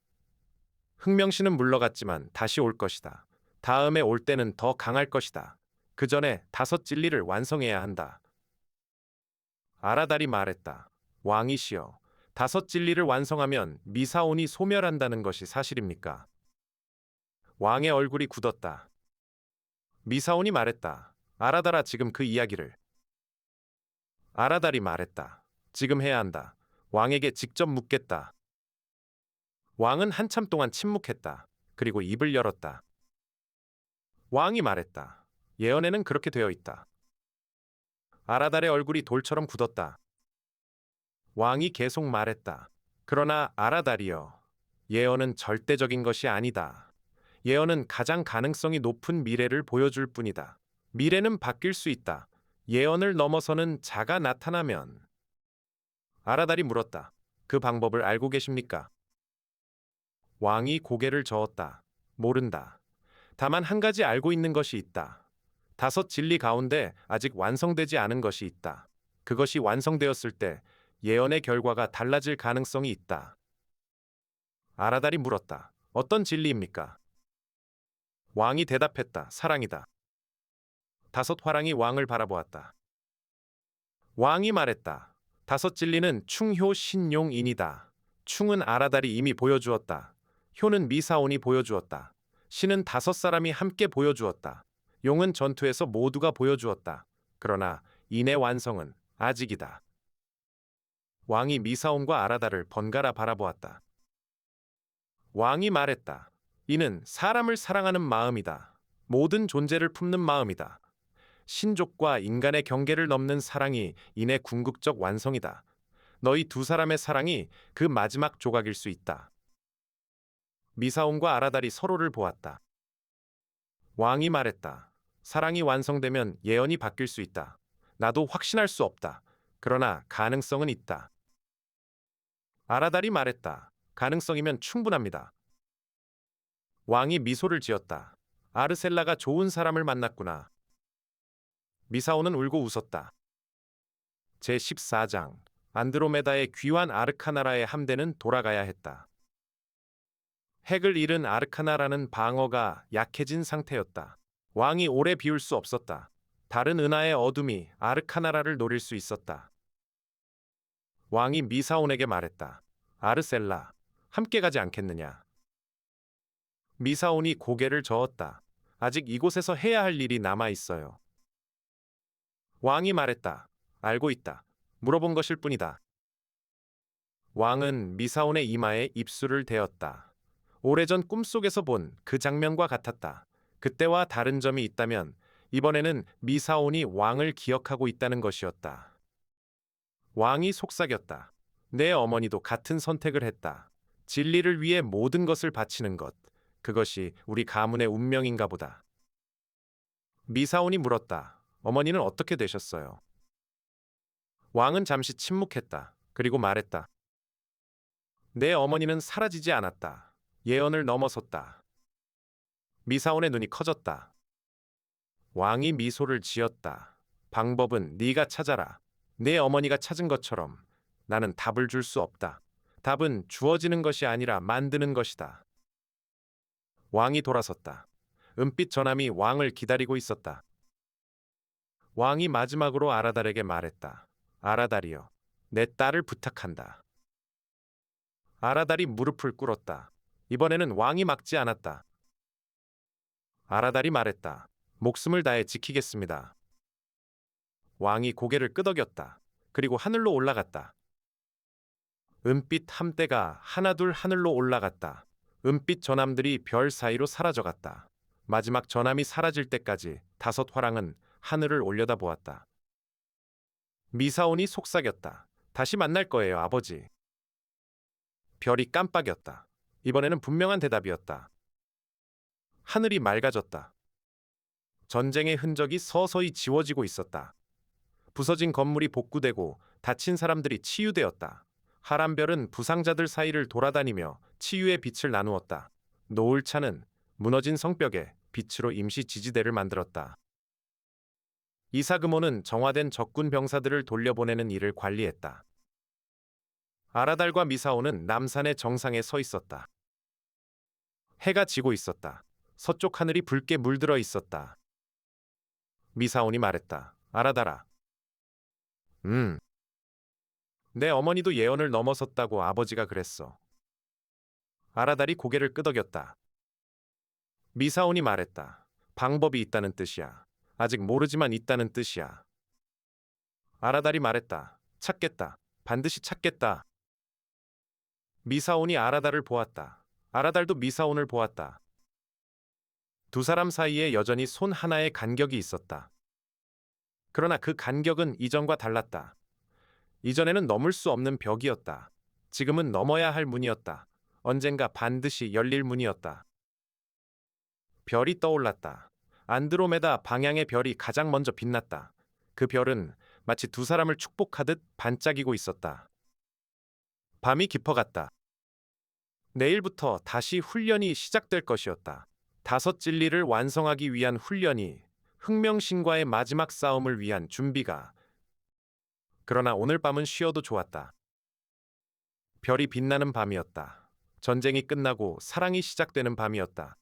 흑명신은 물러갔지만 다시 올 것이다. 다음에 올 때는 더 강할 것이다. 그 전에 5 진리를 완성해야 한다. 아라달이 말했다. 왕이시여, 5 진리를 완성하면 미사온이 소멸한다는 것이 사실입니까? 왕의 얼굴이 굳었다. 미사온이 말했다. 아라달아, 지금 그 이야기를. 아라달이 말했다. 지금 해야 한다. 왕에게 직접 묻겠다. 왕은 한참 동안 침묵했다. 그리고 입을 열었다. 왕이 말했다. 예언에는 그렇게 되어 있다. 아라달의 얼굴이 돌처럼 굳었다. 왕이 계속 말했다. 그러나 아라달이여, 예언은 절대적인 것이 아니다. 예언은 가장 가능성이 높은 미래를 보여줄 뿐이다. 미래는 바뀔 수 있다. 예언을 넘어서는 자가 나타나면. 아라달이 물었다. 그 방법을 알고 계십니까? 왕이 고개를 저었다. 모른다. 다만 한 가지 알고 있는 것이 있다. 5 진리 가운데 아직 완성되지 않은 것이 있다. 그것이 완성되었을 때 예언의 결과가 달라질 가능성이 있다. 아라달이 물었다. 어떤 진리입니까? 왕이 대답했다. 사랑이다. 5 화랑이 왕을 바라보았다. 왕이 말했다. 5 진리는 충효 신용인이다. 충은 아라달이 이미 보여주었다. 효는 미사온이 보여주었다. 신은 5 사람이 함께 보여주었다. 용은 전투에서 모두가 보여주었다. 그러나 인의 완성은 아직이다. 왕이 미사온과 아라다를 번갈아 바라보았다. 왕이 말했다. 이는 사람을 사랑하는 마음이다. 모든 존재를 품는 마음이다. 신족과 인간의 경계를 넘는 사랑이 인의 궁극적 완성이다. 너희 두 사람의 사랑이 그 마지막 조각일 수 있다. 미사온과 아라달이 서로를 보았다. 왕이 말했다. 사랑이 완성되면 예언이 바뀔 수 있다. 나도 확신할 수 없다. 그러나 가능성은 있다. 아라달이 말했다. 가능성이면 충분합니다. 왕이 미소를 지었다. 아르셀라가 좋은 사람을 만났구나. 미사오는 울고 웃었다. 제14장 안드로메다의 귀환 아르카나라의 함대는 돌아가야 했다. 핵을 잃은 아르카나라는 방어가 약해진 상태였다. 왕이 오래 비울 수 없었다. 다른 은하의 어둠이 아르카나라를 노릴 수 있었다. 왕이 미사온에게 말했다. 아르셀라, 함께 가지 않겠느냐? 미사온이 고개를 저었다. 아직 이곳에서 해야 할 일이 남아 있어요. 왕이 말했다. 알고 있다. 물어본 것일 뿐이다. 왕은 미사온의 이마에 입술을 대었다. 오래전 꿈속에서 본 그 장면과 같았다. 그때와 다른 점이 있다면 이번에는 미사온이 왕을 기억하고 있다는 것이었다. 왕이 속삭였다. 내 어머니도 같은 선택을 했다. 진리를 위해 모든 것을 바치는 것. 그것이 우리 가문의 운명인가 보다. 미사온이 물었다. 어머니는 어떻게 되셨어요? 왕은 잠시 침묵했다. 그리고 말했다. 내 어머니는 사라지지 않았다. 예언을 넘어섰다. 미사온의 눈이 커졌다. 왕이 미소를 지었다. 방법은 네가 찾아라. 내 어머니가 찾은 것처럼 나는 답을 줄 수 없다. 답은 주어지는 것이 아니라 만드는 것이다. 왕이 돌아섰다. 은빛 전함이 왕을 기다리고 있었다. 왕이 마지막으로 아라달에게 말했다. 아라달이여, 내 딸을 부탁한다. 아라달이 무릎을 꿇었다. 이번에는 왕이 막지 않았다. 아라달이 말했다. 목숨을 다해 지키겠습니다. 왕이 고개를 끄덕였다. 그리고 하늘로 올라갔다. 은빛 함대가 하나둘 하늘로 올라갔다. 은빛 전함들이 별 사이로 사라져갔다. 마지막 전함이 사라질 때까지 5화랑은 하늘을 올려다보았다. 미사온이 속삭였다. 다시 만날 거예요, 아버지. 별이 깜빡였다. 이번에는 분명한 대답이었다. 하늘이 맑아졌다. 전쟁의 흔적이 서서히 지워지고 있었다. 부서진 건물이 복구되고 다친 사람들이 치유되었다. 하란별은 부상자들 사이를 돌아다니며 치유의 빛을 나누었다. 노을차는 무너진 성벽에 빛으로 임시 지지대를 만들었다. 이사그모는 정화된 적군 병사들을 돌려보내는 일을 관리했다. 아라달과 미사오는 남산의 정상에 서 있었다. 해가 지고 있었다. 서쪽 하늘이 붉게 물들어 있었다. 미사온이 말했다. 아라달아. 내 어머니도 예언을 넘어섰다고 아버지가 그랬어. 아라달이 고개를 끄덕였다. 미사온이 말했다. 방법이 있다는 뜻이야. 아직 모르지만 있다는 뜻이야. 아라달이 말했다. 찾겠다. 반드시 찾겠다. 미사온이 아라달을 보았다. 아라달도 미사온을 보았다. 두 사람 사이에 여전히 손 하나의 간격이 있었다. 그러나 그 간격은 이전과 달랐다. 이전에는 넘을 수 없는 벽이었다. 지금은 넘어야 할 문이었다. 언젠가 반드시 열릴 문이었다. 별이 떠올랐다. 안드로메다 방향의 별이 가장 먼저 빛났다. 그 별은 마치 두 사람을 축복하듯 반짝이고 있었다. 밤이 깊어갔다. 내일부터 다시 훈련이 시작될 것이었다. 5 진리를 완성하기 위한 훈련이, 흑명신과의 마지막 싸움을 위한 준비가. 그러나 오늘 밤은 쉬어도 좋았다. 별이 빛나는 밤이었다. 전쟁이 끝나고 사랑이 시작되는 밤이었다.